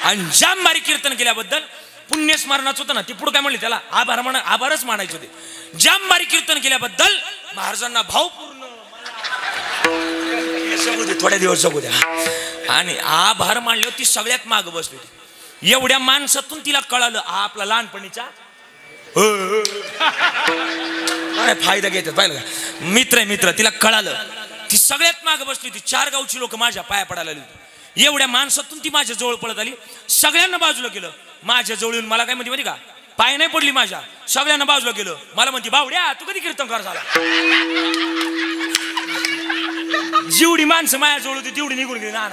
आणि जामबारी कीर्तन केल्याबद्दल पुण्यस्मरणाचं होतं ना ते पुढे काय म्हणले त्याला आभारच मानायचे होते. जामबारी कीर्तन केल्याबद्दल महाराजांना भावपूर्ण थोड्या दिवस जगू द्या. आणि आभार मानले. ती सगळ्यात माग बसली होती. एवढ्या माणसातून तिला कळालं आपला लहानपणीचा फायदा घेतात पाहिलं का. मित्र तिला कळालं. ती सगळ्यात माग बसली होती. 4 गावची लोक माझ्या पाया पडायला लागली. एवढ्या माणसातून ती माझ्या जवळ पळत आली. सगळ्यांना बाजूला केलं. माझ्या जवळ येऊन मला काय म्हणते माहिती का? पाय नाही पडली माझ्या. सगळ्यांना बाजूला केलं. मला म्हणते बावड्या तू कधी कीर्तन कर झाला. जेवढी माणसं माझ्या जवळ होती तेवढी निघून गेली. ना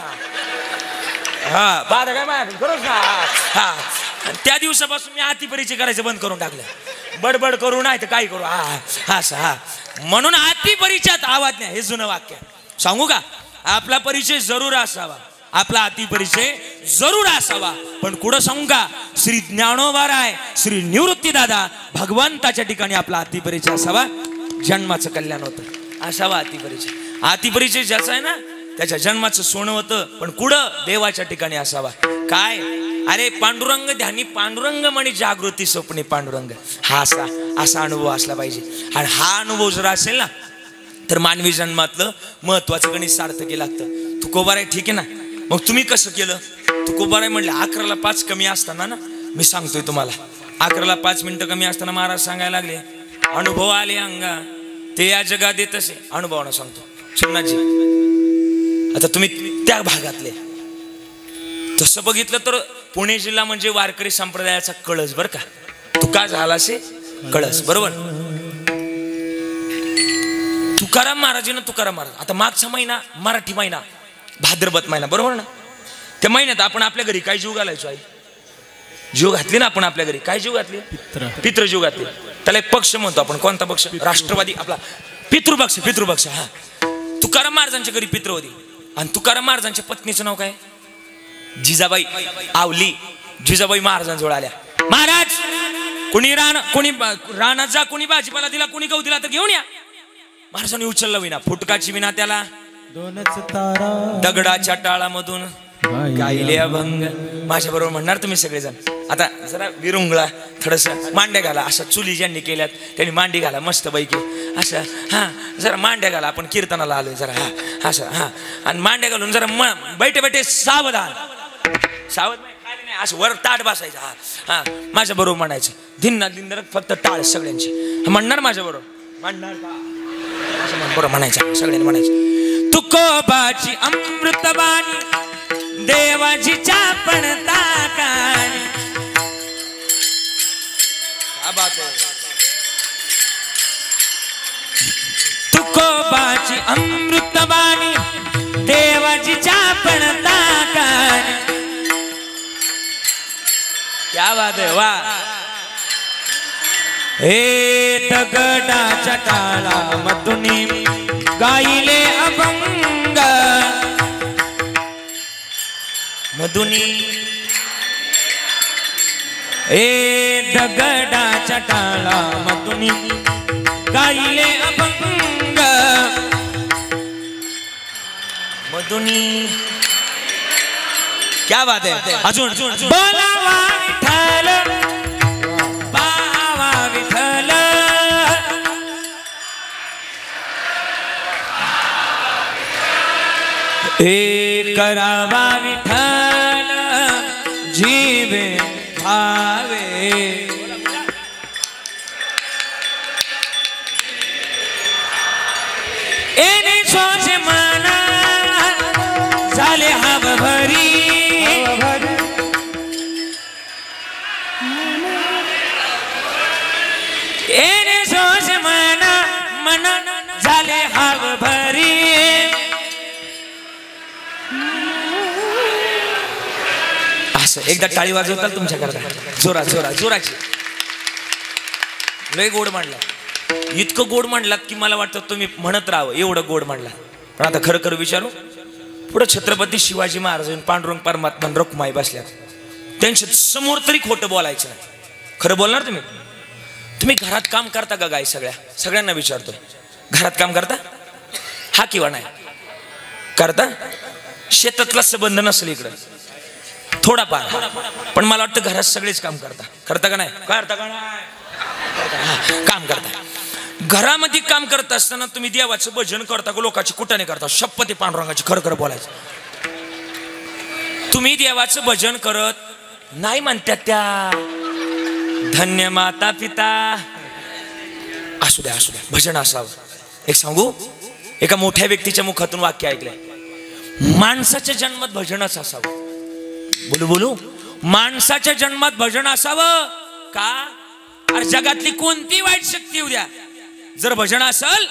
हा बाधा काय माझ्या खरंच ना. हा त्या दिवसापासून मी अतिपरिचय करायचं बंद करून टाकलं. बडबड करू नाही तर काय करू. हा म्हणून अतिपरिचयात आवाज नाही. हे जुनं वाक्य सांगू का? आपला परिचय जरूर असावा. आपला अतिपरिचय जरूर असावा. पण कुठं सांगू का? श्री ज्ञानोबाराय श्री निवृत्ती दादा भगवंताच्या ठिकाणी आपला अतिपरिचय असावा. जन्माचं कल्याण होतं असावा अतिपरिचय. अतिपरिचय ज्याचा आहे ना त्याच्या जन्माचं सोनं होतं. पण कुठं? देवाच्या ठिकाणी असावा. काय अरे पांडुरंग ध्यानी पांडुरंग म्हणे जागृती स्वप्ने पांडुरंग. हा असा अनुभव असला पाहिजे. आणि हा अनुभव जर असेल ना तर मानवी जन्मातलं महत्वाचं गणित सार्थकी लागतं. तुकोबाराय ठीक आहे ना. मग तुम्ही कसं केलं? तुकोबाराय म्हणले 11ला 5 कमी असताना ना मी सांगतोय तुम्हाला 11ला 5 मिनिटं कमी असताना महाराज सांगायला लागले अनुभव आले अंगा ते या जगात येत असे. अनुभवानं सांगतो सोमनाथजी. आता तुम्ही त्या भागातले तसं बघितलं तर पुणे जिल्हा म्हणजे वारकरी संप्रदायाचा कळस बरं का. तुका झाला असे कळस बरोबर. तुकाराम महाराज आता मागचा महिना मराठी महिना भाद्रपद महिना बरोबर ना. त्या महिन्यात आपण आपल्या घरी काय जीव घालायचो आई? जीव घातली ना आपण आपल्या घरी. काय जीव घातली? पितृ जीव घातली. त्याला एक पक्ष म्हणतो आपण. कोणता पक्ष? राष्ट्रवादी आपला पितृपक्ष. हा तुकाराम महाराजांच्या घरी पितृ होती. आणि तुकाराम महाराजांच्या पत्नीचं नाव काय? जिजाबाई आवली. जिजाबाई महाराजांजवळ आल्या. महाराज कोणी रानात जा, कोणी भाजीपाला दिला, कोणी गहू दिला तर घेऊन या. महाराजांनी उचललं विना. फुटकाची विना त्याला दगडाच्या टाळामधून गायले अभंग. माझ्या बरोबर म्हणणार तुम्ही सगळेजण. आता जरा विरुंगळा थोडस मांड्या घाला. अशा चुली ज्यांनी केल्यात त्यांनी मांडी घाला मस्त पैकी असं. हा जरा मांड्या घाला. आपण कीर्तनाला आलोय जरा. हा असं. हा आणि मांड्या घालून जरा बैठे सावधान. सावध नाही असं वर ताट बसायचं. हा माझ्या बरोबर म्हणायचं. धिन्ना फक्त टाळ सगळ्यांची. म्हणणार माझ्या बरोबर? म्हणणार का? बरोबर म्हणायचं. सगळ्यांनी म्हणायचं. तुकोबाची अमृतबाणी देवाजीच्या पणता काय. तुकोबाची अमृतबाणी देवाजीच्या पणता काय. क्या बात है. वाह. हे दगडाच्या टाळामधून गायले अभंग मधुनी. हे दगडाच्या टाळामधून गायले अभंग मधुनी. क्या बात है. अजून बोलावा विठ्ठल बावा विठ्ठल. हे करावा विठ्ठल जीवे भावे एने सोचे मना झाले हव भरी एने सोचे मना मना झाले हव भरी एकदा टाळी वाजवताल तुमच्याकरता जोरा जोरा जोराची लय गोड मांडला इतकं गोड मांडलात की मला वाटतं तुम्ही म्हणत राहावं एवढं गोड मांडला पण आता खरं खरं विचारू पुढे छत्रपती शिवाजी महाराज पांडुरंग परमात्मा रखुमाई बसल्या त्यांच्या समोर तरी खोटं बोलायचं नाही खरं बोलणार तुम्ही घरात काम करता का गाय सगळ्यांना विचारतो घरात काम करता हा किंवा नाही करता शेतातला संबंध नसेल इकडं थोडाफार पण मला वाटतं घरात सगळेच काम करता का नाही करता का नाही काम करता घरामध्ये काम करत असताना तुम्ही देवाचं भजन करता का लोकांची कुटाने करता शपथ पांडुरंगाची खरं खरं बोलायचं तुम्ही देवाचं भजन करत नाही म्हणतात त्या धन्य माता पिता असू द्या भजन असावं एक सांगू एका मोठ्या व्यक्तीच्या मुखातून वाक्य ऐकलंय माणसाच्या जन्मात भजनच असावं बोलू माणसाच्या जन्मात भजन असावं का अरे जगातली कोणती वाईट शक्ती येऊ द्या जर भजन असेल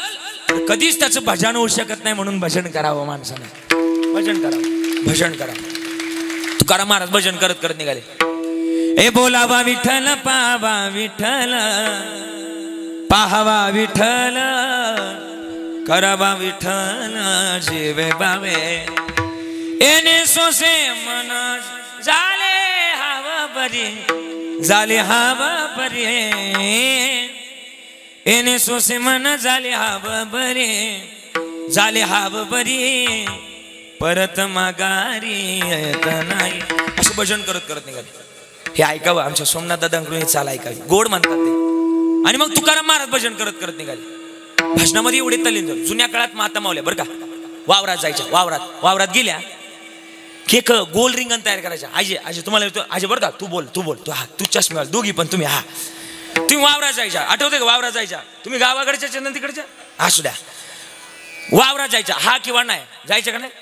तर कधीच त्याचं भजन होऊ शकत नाही म्हणून भजन करावं माणसानं भजन करावं तुकाराम महाराज भजन करत करत निघाले ए बोलावा विठ्ठल पावा विठ्ठल पाहावा विठ्ठल करावा विठ्ठल जीवे बावे एने सोसे मन झाले हवा बरी एने सोसे मन झाले हवा बरी परत माघारी येत नाही असं भजन करत करत निघाले हे ऐकावं आमच्या सोमनाथ दादांकडून हे चाल ऐकावी गोड म्हणतात ते आणि मग तुकाराम महाराज भजन करत करत निघाले भजनामध्ये एवढे तल्लीन झाले जुन्या काळात माता मावल्या बरं का वावरात जायच्या वावरात गेल्या की एक गोल रिंगण तयार करायचं आजी तुम्हाला आजी बरं का तू बोल तू हा तू चष्मा दोघी पण तुम्ही हा तुम्ही वावरात जायच्या आठवते का वावरात जायच्या तुम्ही गावाकडच्या नंदीकडच्या असू द्या वावरात जायच्या हा किंवा नाही जायच्या का नाही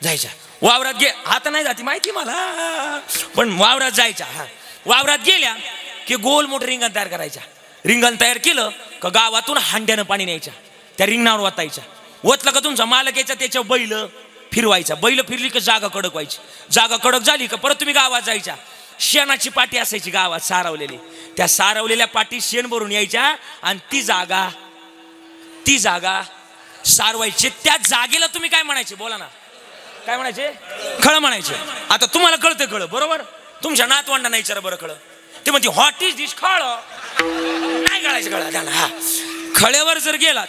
जायच्या वावरात आता नाही जाती माहिती मला पण वावरात जायच्या हा वावरात गेल्या की गोल मोठं रिंगण तयार करायच्या रिंगण तयार केलं का गावातून हांड्यानं पाणी न्यायच्या त्या रिंगणावर वतायच्या वतलं का तुमचा मालक यायचा त्याच्या बैल फिरवायचा बैल फिरली का जागा कडक व्हायची जागा कडक झाली का परत तुम्ही गावात जायच्या शेणाची पाटी असायची गावात सारवलेली त्या सारवलेल्या पाटी शेण भरून यायच्या आणि ती जागा सारवायची त्या जागेला तुम्ही काय म्हणायचे बोला ना काय म्हणायचे खळ म्हणायचे आता तुम्हाला कळतं खळ बरोबर तुमच्या नातवंडांना विचारा बरं खळ ते म्हणते व्हॉट इज दिस खळ नाही कळायचं खळ त्याला हा खळ्यावर जर गेलात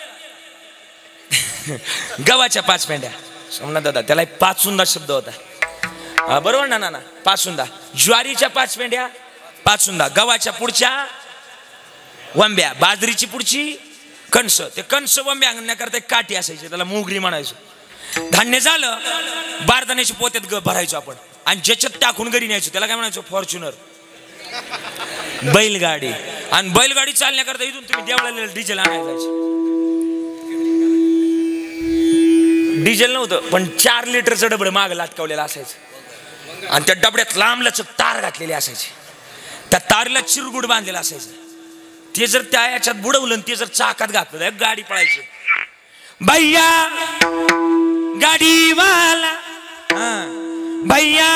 गव्हाच्या 5 पेंड्या सोमनाथ दादा त्याला 5 सुंदा शब्द होता बरोबर ना 5 सुंदा ज्वारीच्या 5 पेंड्या 5 सुंदा गव्हाच्या पुढच्या वंब्या बाजरीची पुढची कणस ते कणस वंब्या आणण्याकरता एक काठी असायची त्याला मोगरी म्हणायचो धान्य झालं बारदाण्याच्या पोत्यात भरायचो आपण आणि ज्याच्यात टाकून घरी न्यायचो त्याला काय म्हणायचो फॉर्च्युनर बैलगाडी आणि बैलगाडी चालण्याकरता इथून तुम्ही देवळाला डिझेल आणायचं डिझेल नव्हतं पण 4 लिटरचं डबडं मागं लाटकावलेलं असायचं आणि त्या डबड्यात लांबलचक तार घातलेली असायची त्या तारीला चिरगुड बांधलेला असायचं ते जर त्या याच्यात बुडवलं ते जर चाकात घातलं एक गाडी पळायची भैया गाडीवाला भैया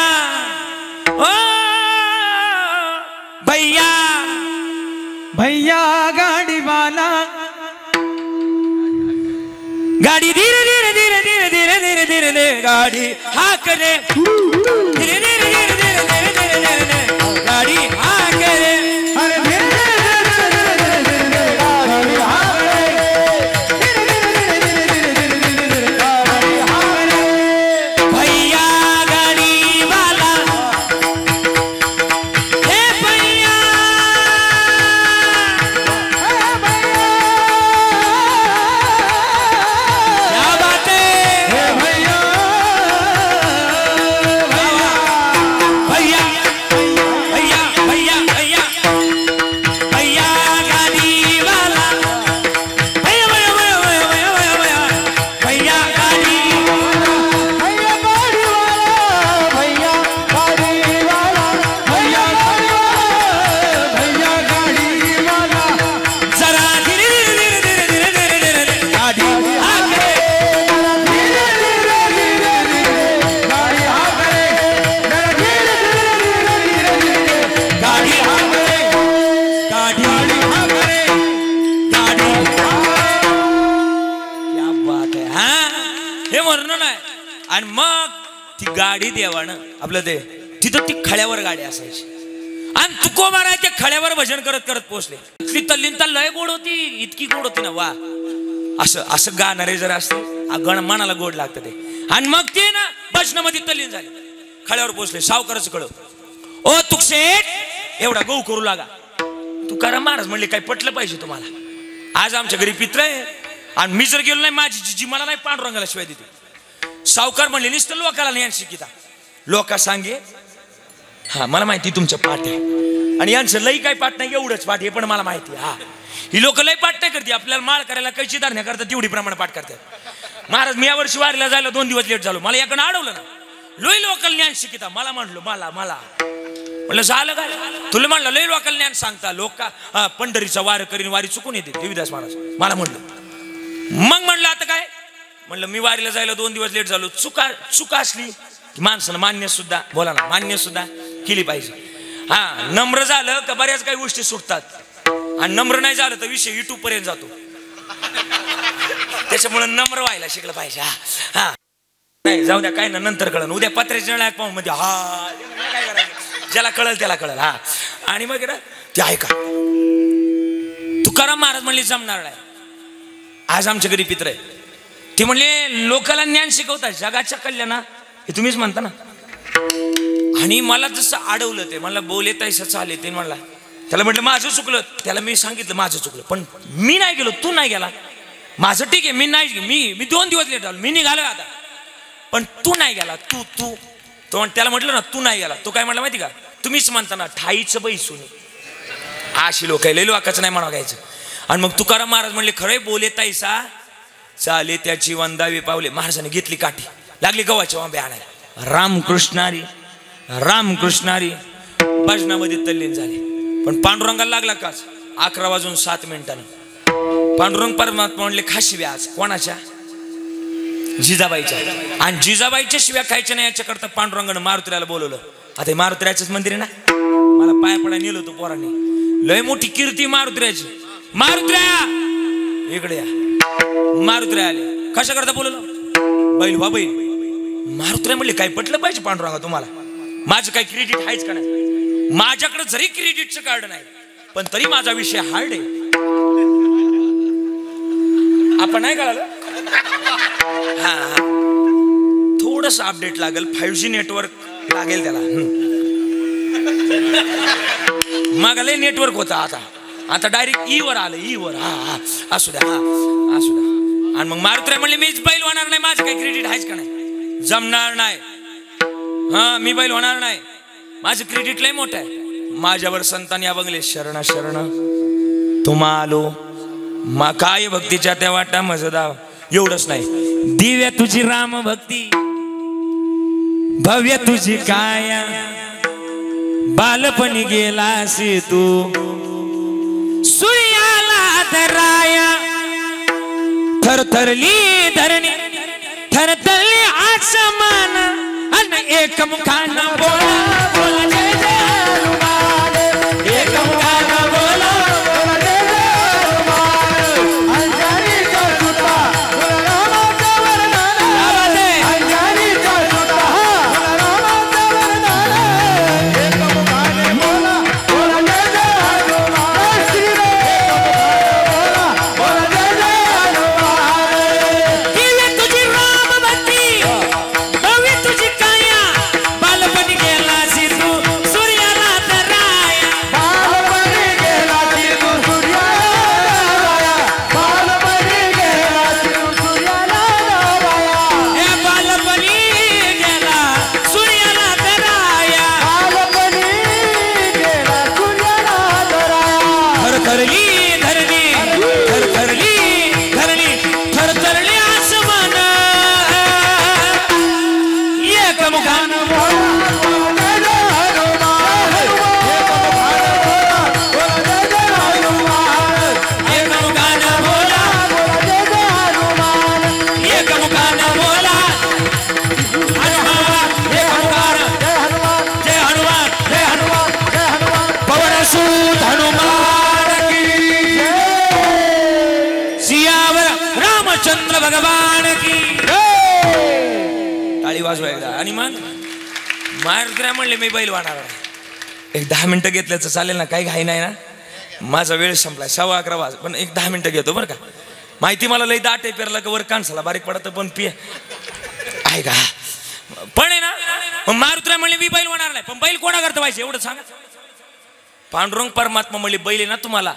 ओ भैया गाडीवाला गाड़ी धीरे धीरे धीरे धीरे धीरे धीरे धीरे धीरे गाड़ी हाँक रे धीरे धीरे धीरे धीरे धीरे धीरे धीरे धीरे गाड़ी हाँक रे अरे धीरे भैया गाड़ी वाला हे भैया क्या बात है भैया आणि मग ती गाडी देवानं आपलं ते तिथं ती खळ्यावर गाडी असायची आणि तुकोबार आहे त्या खळ्यावर भजन करत करत पोहोचले. ती तल्लीनता लय गोड होती, इतकी गोड होती ना वा. असं असं गाणारे जर असते गण मनाला गोड लागतं ते. आणि मग ते ना भजनामध्ये तल्लीन झाले, खळ्यावर पोहोचले. सावकारच कळ ओ तुकशेठ एवढा गहू करू लागा. तुकाराम महाराज म्हणले काय पटलं पाहिजे तुम्हाला, आज आमच्या घरी पित्र आहे आणि मी जर गेलो नाही माझी जिजी मला नाही पांडुरंगाला शिवाय देते. सावकार म्हणले नुसतं लोकाला नाही शिकिता, लोका सांगे हा मला माहिती तुमचं पाठ आहे आणि यांचं लई काय पाठ नाही, एवढंच पाठ हे पण मला माहिती. हा ही लोक लई पाठ नाही करते, आपल्याला माळ करायला कैची धारण्या करतात तेवढी प्रमाणे पाठ करतात. महाराज मी यावर्षी वारीला जायला 2 दिवस लेट झालो, मला याकडे अडवलं ना. लोई लोकल ज्ञान शिकिता मला म्हणलो मला म्हणलं झालं काय तुला म्हणलं लई लोकल ज्ञान सांगता लोक पंढरीचा वार करीन वारी चुकून येते देवीदास महाराज मला म्हणलं. मग म्हणलं आता काय म्हणलं मी वारीला जायला 2 दिवस लेट झालो. चुका असली की माणसानं मान्य सुद्धा बोला ना मान्य सुद्धा केली पाहिजे. हा नम्र झालं का बऱ्याच काही गोष्टी सुटतात आणि नम्र नाही झालं तर विषय युट्यूब पर्यंत जातो. त्याच्यामुळे नम्र व्हायला शिकलं पाहिजे. हा नाही जाऊ द्या काय ना नंतर कळलं, उद्या पत्र्याच्या नळ्यात पाहून मध्ये हा काय करायचं ज्याला कळल त्याला कळल. हा आणि मग ते ऐका तुकाराम महाराज म्हणले जमणार नाही, आज आमच्या घरी पित्र आहे. ते म्हणले लोकांना ज्ञान शिकवतात जगाच्या कल्याणा हे तुम्हीच म्हणता ना. आणि मला जसं अडवलं ते मला बोले तैसा चाले ते म्हणला. त्याला म्हटलं माझं चुकलं, त्याला मी सांगितलं माझं चुकलं पण मी नाही गेलो तू नाही गेला. माझं ठीक आहे मी नाही मी 2 दिवस लेट आलो मी निघालो आता पण तू नाही गेला तू तो त्याला म्हटलं ना तू नाही गेला. तो काय म्हटलं माहिती का तुम्हीच म्हणता ना ठाईचं बैसून अशी लोक लई लोकांचं नाही म्हणा घ्यायचं. आणि मग तुकाराम महाराज म्हणले खरंय बोले तैसा चाले त्याची वंदावी पावले. महाराजांनी घेतली काठी लागली गव्हाच्या वांबे आणायला. रामकृष्णारी रामकृष्णारी भजनामध्ये तल्लीन झाले. पण पांडुरंगाला लागला काच 11:07 पांडुरंग परमात्मा म्हणले खाशी व्याज कोणाच्या जिजाबाईच्या. आणि जिजाबाईच्या शिव्या खायच्या नाही याच्याकरता पांडुरंगानं मारुतीला बोलवलं. आता हे मारुतीरायाचंच मंदिर आहे ना, मला पाया पडा नेलो होतो पोरांनी. लय मोठी कीर्ती मारुतीरायाची. मारुतीराया इकडे या. मारुतीराया आले कशा करता बोलवलं बैल व्हा बैल. मारुतीराया म्हणले काय पटलं पाहिजे पांडुरंगा तुम्हाला, माझं काही क्रेडिट आहेच का नाही. माझ्याकडे जरी क्रेडिटचं कार्ड नाही पण तरी माझा विषय हार्ड आहे. आपण नाही कळालं. हा थोडस अपडेट लागेल 5G नेटवर्क लागेल त्याला. मागाले नेटवर्क होता आता डायरेक्ट ई वर आलं ई वर. हा असू द्या हा असू द्या. आणि मग मारुतीराया म्हणले मीच बैल होणार नाही, माझं काही क्रेडिट आहेच का नाही, जमणार नाही. हा मी बैल होणार नाही, माझं क्रेडिट लय मोठं आहे. माझ्यावर संतांनी अभंगले शरण शरण तुम्हा आलो मा काय भक्तीच्या त्या वाटा मजदाव. एवढंच नाही दिव्या तुझी राम भक्ती भव्य तुझी काया बालपणी गेलासी तू सूर्याला धराया. थरथरली धरणी थरथरली आसमान आणि एक मुखानं बोला बोला जय जय हनुमान. एक मुखानं बोला बोला जय जय हनुमान. अंजनीचा सुता बोला रामाचं वरदान. अंजनीचा सुता बोला रामाचं वरदान. एक मुखानं बोला बोला जय जय हनुमान. बोला बोला जय जय हनुमान. दिव्य तुझी राम भक्ती भव्य तुझी काया बालपणी गेलासी तू सूर्याला धराया. बालपणी गेलासी तू सूर्याला बालपणी गेलासी तू सूर्याला धराया. बालपणी गेला सूर्याला धराया. बालपणी गेला सूर्याला धराया. थरथरली धरणी थरथरली धरणी थरथरली आसमान एक मुखानं बोला बोला जय जय हनुमान. एक मुखानं बोला बोला जय जय हनुमान. एक मुखानं बोला हनुमान. एक मुखानं जय हनुमान जय हनुमान जय हनुमान जय हनुमान. पवनसूत हनुमान की जय. सियावर रामचंद्र भगवान की जय. वाजवा एकदा. आणि मग मारुतीराय म्हणले मी बैल वाहणार आहे. एक 10 मिनिटं घेतल्याचं चालेल ना, काही घाई नाही ना. माझा वेळ संपलाय, 11:15 वाज, पण एक 10 मिनिटं घेतो बरं का. माहिती मला लई दाट आहे, पेरला का वर कानसाला बारीक पडत पण पिय आहे का. पण आहे ना मारुतीराय म्हणले मी बैल होणार नाही, पण बैल कोणा करता पाहिजे एवढं सांगा. पांडुरंग परमात्मा म्हणले बैल आहे ना तुम्हाला.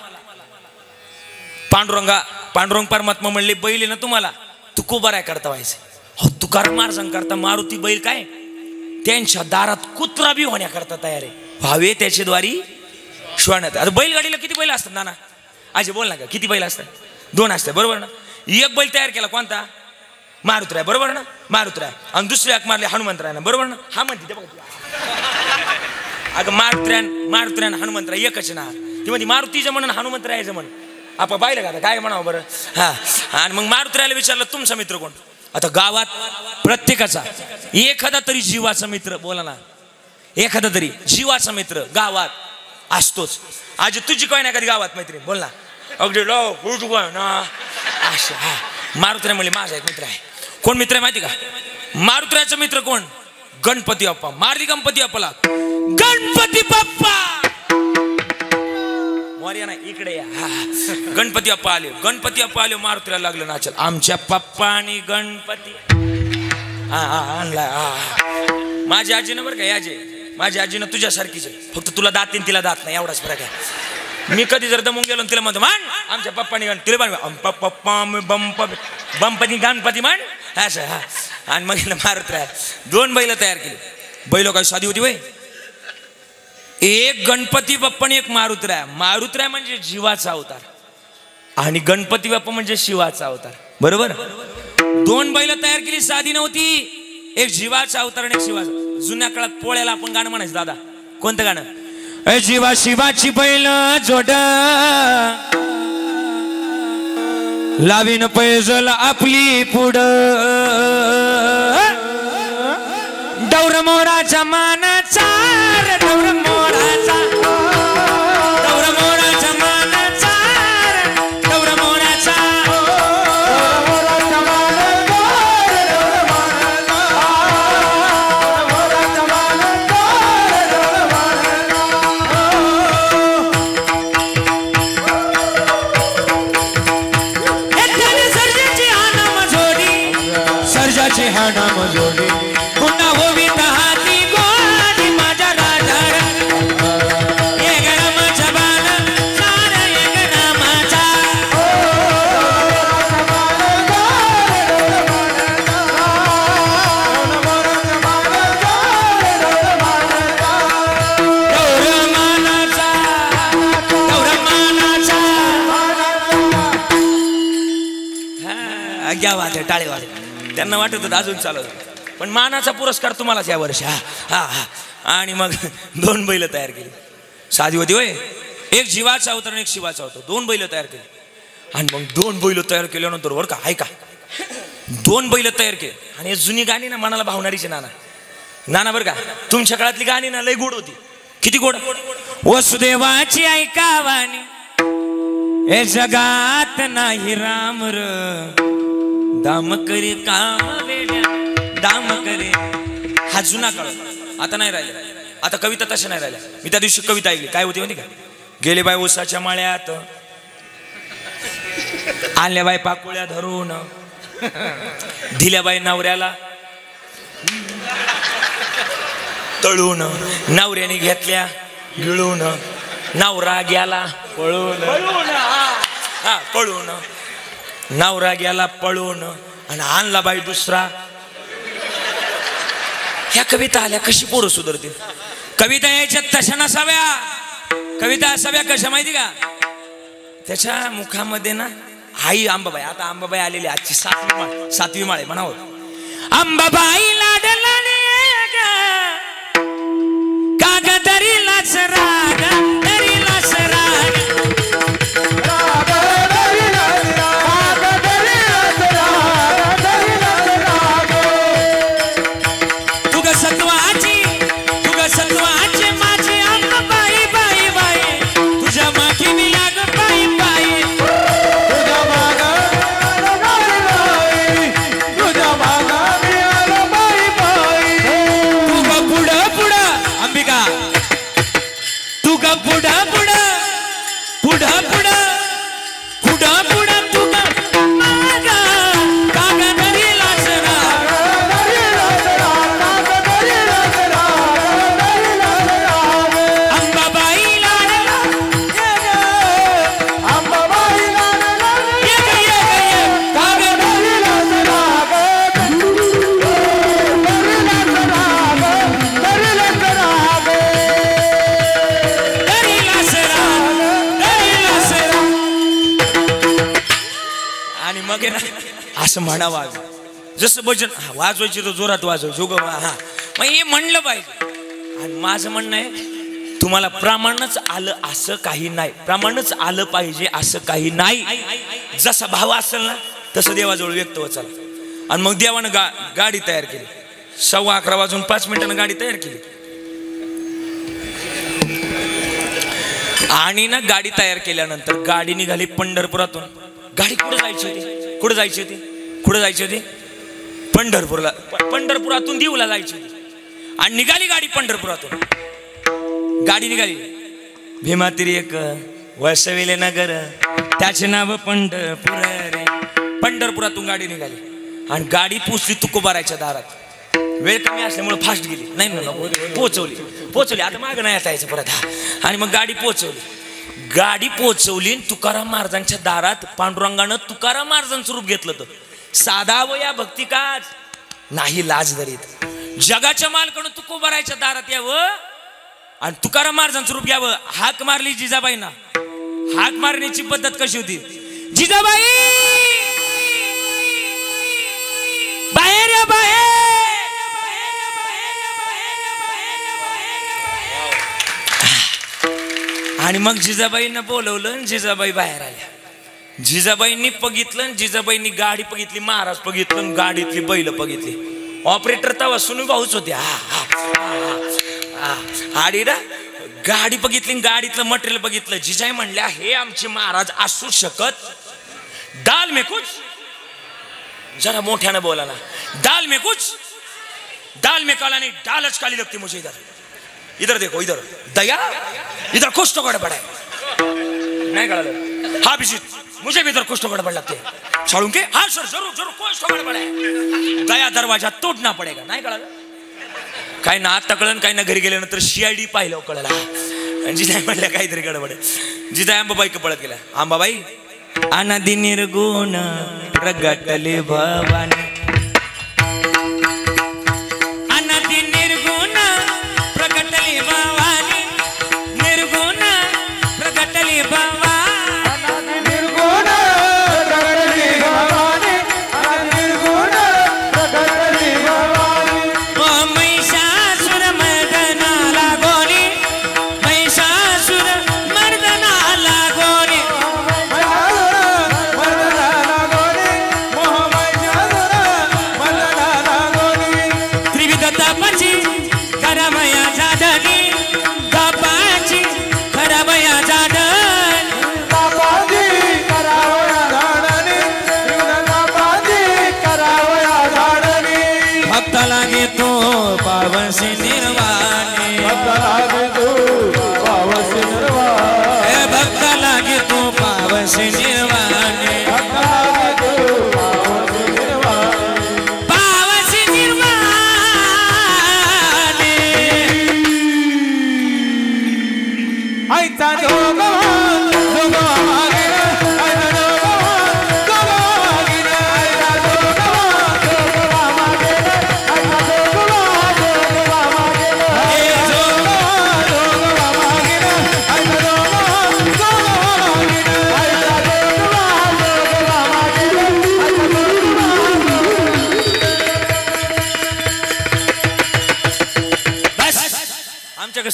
पांडुरंग परमात्मा म्हणले बैल आहे ना तुम्हाला, तुकोबाराय करता व्हायचं. हो तुकाराम महाराजांना करता मारुती बैल काय त्यांच्या दारात कुत्रा बी होण्याकरता तयार आहे. व्हावे त्याच्या द्वारी श्वानात. आता बैलगाडीला किती बैल असतात नाना? अजय बोल ना का, किती बैल असतात? 2 असतात बरोबर ना. एक बैल तयार केला कोणता? मारुतीराय बरोबर ना. मारुतीराय. आणि दुसरी हाक मारली हनुमंतराय ना बरोबर ना. हा म्हणते अगं मारुतीराय हनुमंतराय एकच ना. ती म्हणते मारुतीचं म्हणून हनुमंतरायचं म्हण. आपण पाहिलं का काय म्हणावं बरं. हा. आणि मग मारुतीरायला विचारलं तुमचा मित्र कोण? आता गावात प्रत्येकाचा एखादा तरी जीवाचा मित्र, बोला ना, एखादा तरी जीवाचा मित्र गावात असतोच. आज तुझी काय ना कधी गावात मैत्री, बोल ना. अगदी ना अशा. हा. मारुतीराय म्हणले माझा एक मित्र आहे. कोण मित्र आहे माहिती का? मारुतीरायचा मित्र कोण? गणपती बाप्पा. मारली गणपती बाप्पाला. गणपती बाप्पा मोरया नाही इकडे या. गणपती बाप्पा आले. गणपती बाप्पा आले. मारुतीराय लागलं नाचल. आमच्या पप्पा आणि गणपती आणलाय. माझी आजीनं बरं का, याजे माझी आजीनं तुझ्यासारखीच आहे, फक्त तुला दात आणि तिला दात नाही, एवढाच फरक आहे. मी कधी जर दमून गेलो तिला म्हणतो मान आमच्या पप्पानी तिला पप्पा बंपती गणपती मान असं. हा. आणि मग मारुतीराय 2 बैल तयार केली. बैल काय साधी होती वय. एक गणपती बाप्पा आणि एक मारुतीराय. मारुतीराय म्हणजे जीवाचा अवतार आणि गणपती बाप्पा म्हणजे शिवाचा अवतार बरोबर. 2 बैल तयार केली, साधी नव्हती. एक जीवाचा अवतार आणि एक शिवाचा. जुन्या काळात पोळ्याला आपण गाणं म्हणायचं दादा. कोणतं गाणं? जीवा शिवाची बैल जोड लावीन पैजल आपली पुढ डौर मोराच्या मानाचा डौर मोराचा डौर मोराच्या मानाचा डौर मोराचा नाम जोडी पुन्हा होवी हाती गोडी माझ्या राजा एक रामाचा बाण सारा एक रामाचा घ्या वाजे टाळे वाजे. त्यांना वाटत होतं अजून चालू, पण मानाचा पुरस्कार तुम्हालाच या वर्षी. हा हा. आणि मग 2 बैल तयार केली. साधी होती होय. एक जीवाचा अवतार आणि एक शिवाचा अवतार. 2 बैल तयार केली. आणि मग 2 बैल तयार केल्यानंतर बरं का ऐका, 2 बैल तयार केले. आणि जुनी गाणी ना मनाला भावणारीची नाना बरं का. तुमच्या काळातली गाणी ना लय गोड होती. किती गोड. वसुदेवाची ऐकावानी हे जगात नाही राम र दाम करे काम वेड्या दाम करे. हा जुना काळ, आता नाही राहिला. आता कविता तशा नाही राहिल्या. मी त्या दिवशी कविता ऐकली. काय होती माहिती का? गेले बाय ऊसाच्या माळ्यात आल्या बाय पाकुळ्या धरून दिल्या बाय नवऱ्याला तळून नवऱ्याने घेतल्या गिळून नवरा गेला पळून. हा पळून नवरा गेला पळून आणि आणला बाई दुसरा. ह्या कविता आल्या कशी पोरं सुधारतील. कविता यायच्या तशा नसाव्या. कविता असाव्या कशा माहिती का? त्याच्या मुखामध्ये ना आई अंबाबाई. आता अंबाबाई आलेली आजची 7वी माळ आहे म्हणावं. अंबाबाई लाडला कागदरीलाच राग दरीलाच राग सत्वाची माझी अंबाबाई बाई बाई तुझ्या मागे मी लाग बाई बाई तुझ्या मागे तुझ्या मागे मी आलो बाई बाई मग आहे ना असं म्हणावा जसं भजन वाजवायची तर जोरात वाजवायची उग हा मग हे म्हणलं पाहिजे. आणि माझं म्हणणं आहे तुम्हाला प्रमाणच आलं असं काही नाही, प्रमाणच आलं पाहिजे असं काही नाही. जसा भाव असेल ना तसं देवाजवळ व्यक्त होत चला. आणि मग देवानं गाडी तयार केली. 11:15 गाडी तयार केली आणि ना गाडी तयार केल्यानंतर गाडी निघाली पंढरपुरातून. गाडी कुठं जायची होती, कुठं जायची होती, कुठं जायची होती? पंढरपूरला. पंढरपुरातून देऊला जायची होती आणि निघाली गाडी पंढरपुरातून. गाडी निघाली भीमातिरी एक वसविले नगर त्याचे नाव पंढरपूर रे. पंढरपुरातून गाडी निघाली आणि गाडी पोचली तुकोबाराच्या दारात. वेळ कमी असल्यामुळे फास्ट गेली नाही ना पोचवली आता मागं नाही आता यायचं परत. आणि मग गाडी पोचवली तुकाराम महाराजांच्या दारात पांडुरंगानं तुकाराम महाराजांचं रूप घेतलं. तर साधा वया भक्ती काच नाही लाज धरीत. जगाच्या मालकानं तुकोबाराच्या दारात यावं आणि तुकाराम महाराजांचं रूप घ्यावं. हाक मारली जिजाबाईंना. हाक मारण्याची पद्धत कशी होती? जिजाबाई बाहेर या बाहेर. आणि मग जिजाबाईंना बोलवलं. जिजाबाई बाहेर आल्या. जिजाबाईंनी बघितलं. जिजाबाईंनी गाडी बघितली, महाराज बघितलं, गाडीतली बैल बघितली. ऑपरेटर तवा सुनू भाऊच होते. आणि ना गाडी बघितली, गाडीतलं मटेरियल बघितलं. जिजाई म्हणल्या हे आमचे महाराज असू शकत. दाल में कुछ जरा मोठ्यानं बोला ना. दाल में कुछ दाल में काला नहीं दालच काली लगती मुझे. इधर देखो इधर दया इधर कुछ तो गड़बड़ है. नहीं कळलं? हाँ अभिजीत मुझे भी इधर कुछ तो गड़बड़ लगती है. छोड़ूं के? हाँ सर जरूर जरूर कुछ तो गड़बड़ है. दया दरवाजा तोडना पडेगा. नाही कळलं? काय ना आता कळलं, काय ना घरी गेल्यानंतर CID पाहिलं कळला. जिजाई म्हणल्या काहीतरी गडबड. जिजाई अंबाबाई पळत गेला. अंबाबाई अनादि निर्गुण प्रगटले भवानी. अनादि निर्गुण प्रगटले भवानी. निर्गुण प्रगटले भवानी.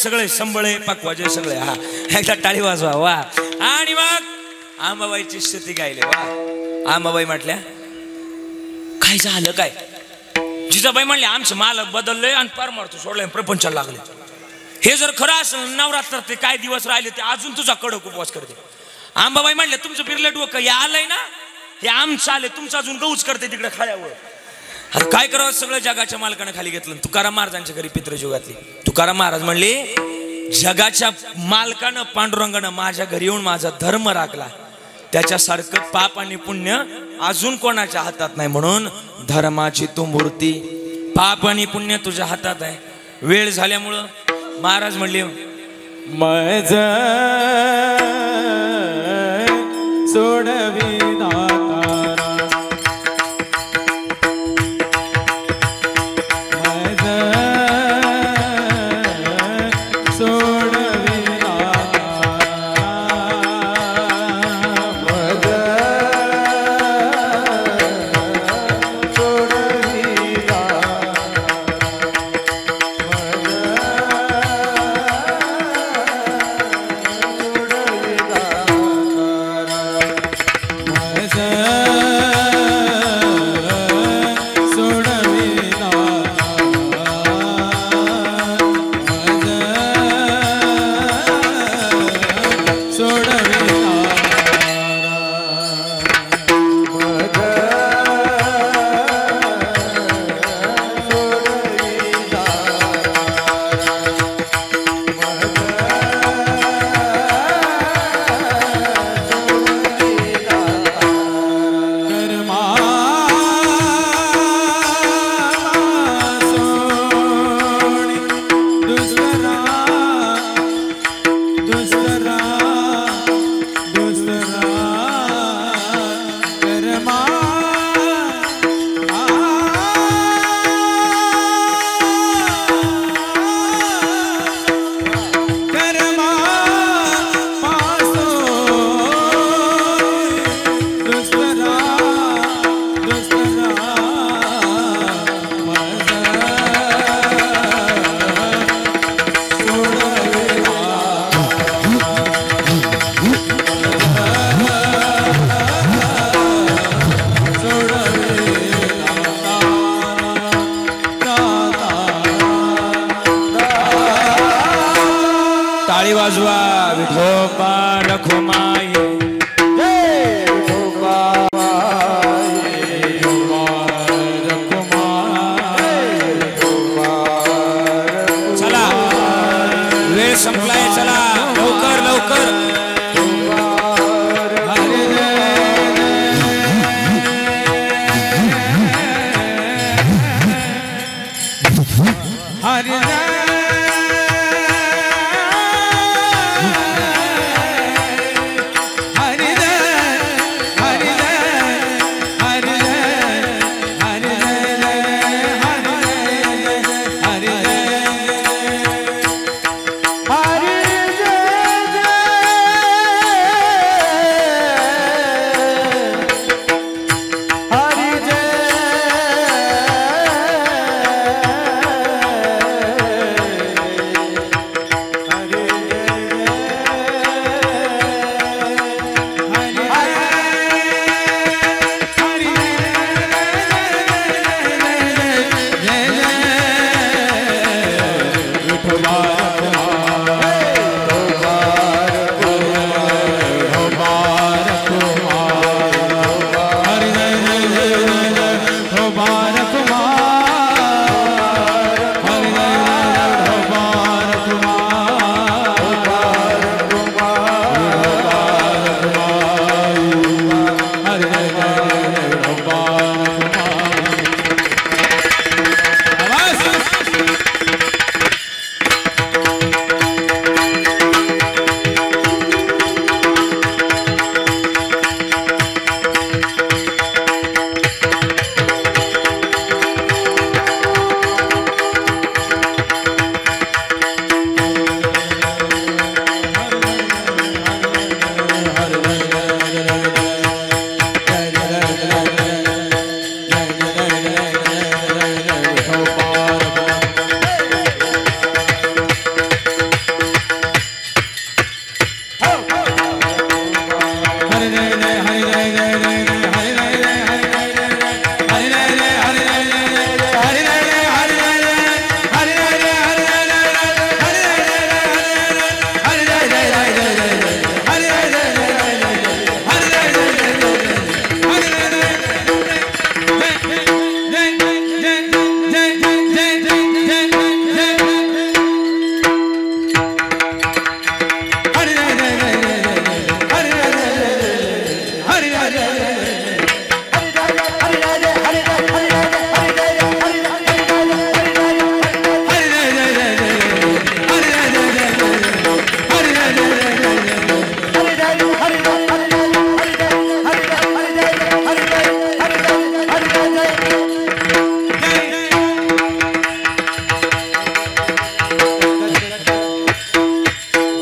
सगळे संबळे पकवाजे सगळे. हा एकदा टाळी वाजवा वा. आणि मग आंबाबाईची स्तुती गायली. वा. आंबाबाई म्हटल्या काय झालं काय? जिजाबाई म्हणले आमचं मालक बदललंय आणि परमार्थ सोडलंय, प्रपंचाला लागले. हे जर खरं असं नवरात्र ते काय दिवस राहिले ते अजून तुझा कडक उपवास करते. आंबाबाई म्हणले तुमचं फिरलं डोकं हे आलंय ना, हे आमचं आलंय, तुमचं अजून गऊच करते तिकडे खाल्यावर. अरे काय करावं, सगळं जगाच्या मालकानं खाली घेतलं. तुकाराम महाराजांच्या घरी पितृजीव घातली. तुकाराम महाराज म्हणले जगाच्या मालकानं पांडुरंगानं माझ्या घरी येऊन माझा धर्म राखला, त्याच्यासारखं पाप आणि पुण्य अजून कोणाच्या हातात नाही. म्हणून धर्माची तू मूर्ती, पाप आणि पुण्य तुझ्या हातात आहे. वेळ झाल्यामुळं महाराज म्हणले मज सोडवी वाजवा विठोबा रखुमाई चला वेळ संपलाय चला लवकर लवकर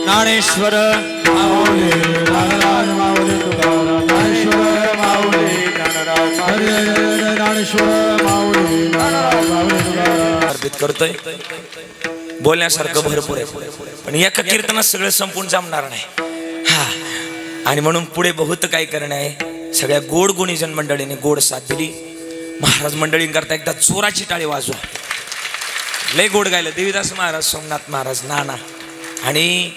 ज्ञानेश्वर माऊली ज्ञानराज माऊली तुकाराम ज्ञानेश्वर माऊली ज्ञानेश्वर माऊली ज्ञानराज माऊली तुकाराम अर्पित करतोय. बोलण्यासारखं भरपूर आहे पण एका कीर्तनात सगळं संपून जमणार नाही. हा आणि म्हणून पुढे बहुत काय करणं आहे. सगळ्या गोड गुणीजन मंडळीने गोड साथ दिली. महाराज मंडळींकरता एकदा जोराची टाळी वाजवा. लय गोड गायलं देवीदास महाराज, सोमनाथ महाराज, नाना. आणि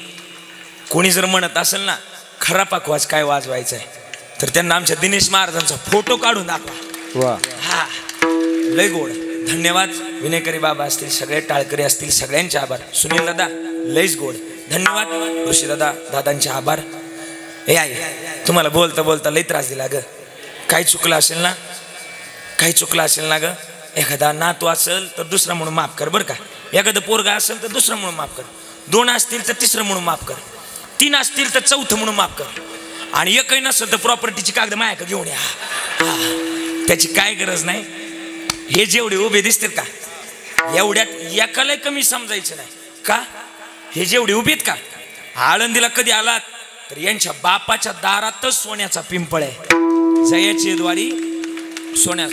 कोणी जर म्हणत असेल ना खरा पाकवाज काय वाजवायचं आहे तर त्यांना आमच्या दिनेश महाराजांचा फोटो काढून दाखवा. हा लय गोड. धन्यवाद. विनयकरी बाबा असतील, सगळे टाळकरी असतील, सगळ्यांचे आभार. सुनील दादा लयच गोड. धन्यवाद. ऋषी दादा, दादांचे आभार. हे आहे तुम्हाला बोलता बोलता लय त्रास दिला ग. काही चुकलं असेल ना, काही चुकलं असेल ना ग. एखादा नातू असेल तर दुसरा म्हणून माफ कर बरं का. एखादं पोरगा असेल तर दुसरं म्हणून माफ कर. 2 असतील तर तिसरं म्हणून माफ कर. 3 असतील तर चौथं म्हणून माफ कर. आणि एकही नसेल तर प्रॉपर्टीची कागद मायाकडे घेऊन या. त्याची काय गरज नाही. हे जेवढे उभे दिसतात का एवढ्यात एकाला कमी समजायचं नाही का. हे जेवढे उभेत का आळंदीला कधी आलात तर यांच्या बापाच्या दारातच सोन्याचा पिंपळ आहे. जयाची द्वारी सोन्या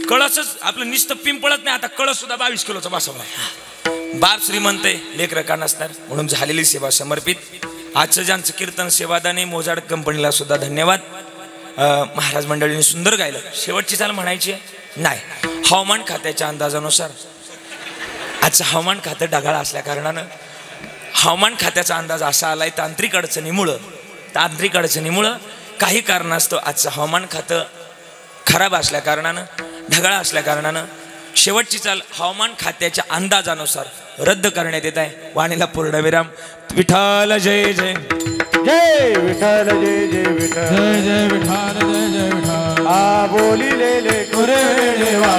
कळसच आपलं नुसतं पिंपळच नाही, आता कळस सुद्धा 22 किलोचा बसवलाय. बाप श्रीमंत आहे, लेकरं का नसणार म्हणून झालेली सेवा समर्पित. आजचं ज्यांचं कीर्तन सेवादाने मोजाड कंपनीला सुद्धा धन्यवाद. महाराज मंडळीने सुंदर गायलं. शेवटची चाल म्हणायची नाही. हवामान खात्याच्या अंदाजानुसार आजचं हवामान खातं ढगाळ असल्या कारणानं हवामान खात्याचा अंदाज असा आलाय तांत्रिक अडचणीमुळं काही कारणास्तव आजचं हवामान खातं खराब असल्या कारणानं, ढगाळ असल्या कारणानं शेवटची चाल हवामान खात्याच्या अंदाजानुसार रद्द करण्यात येत आहे. वाणीला पूर्णविराम. विठ्ठल जय जय जय विठ्ठल जय जय विठ्ठल जय जय विठाल जय जय विठाल आ बोलिलेले कुरे देवा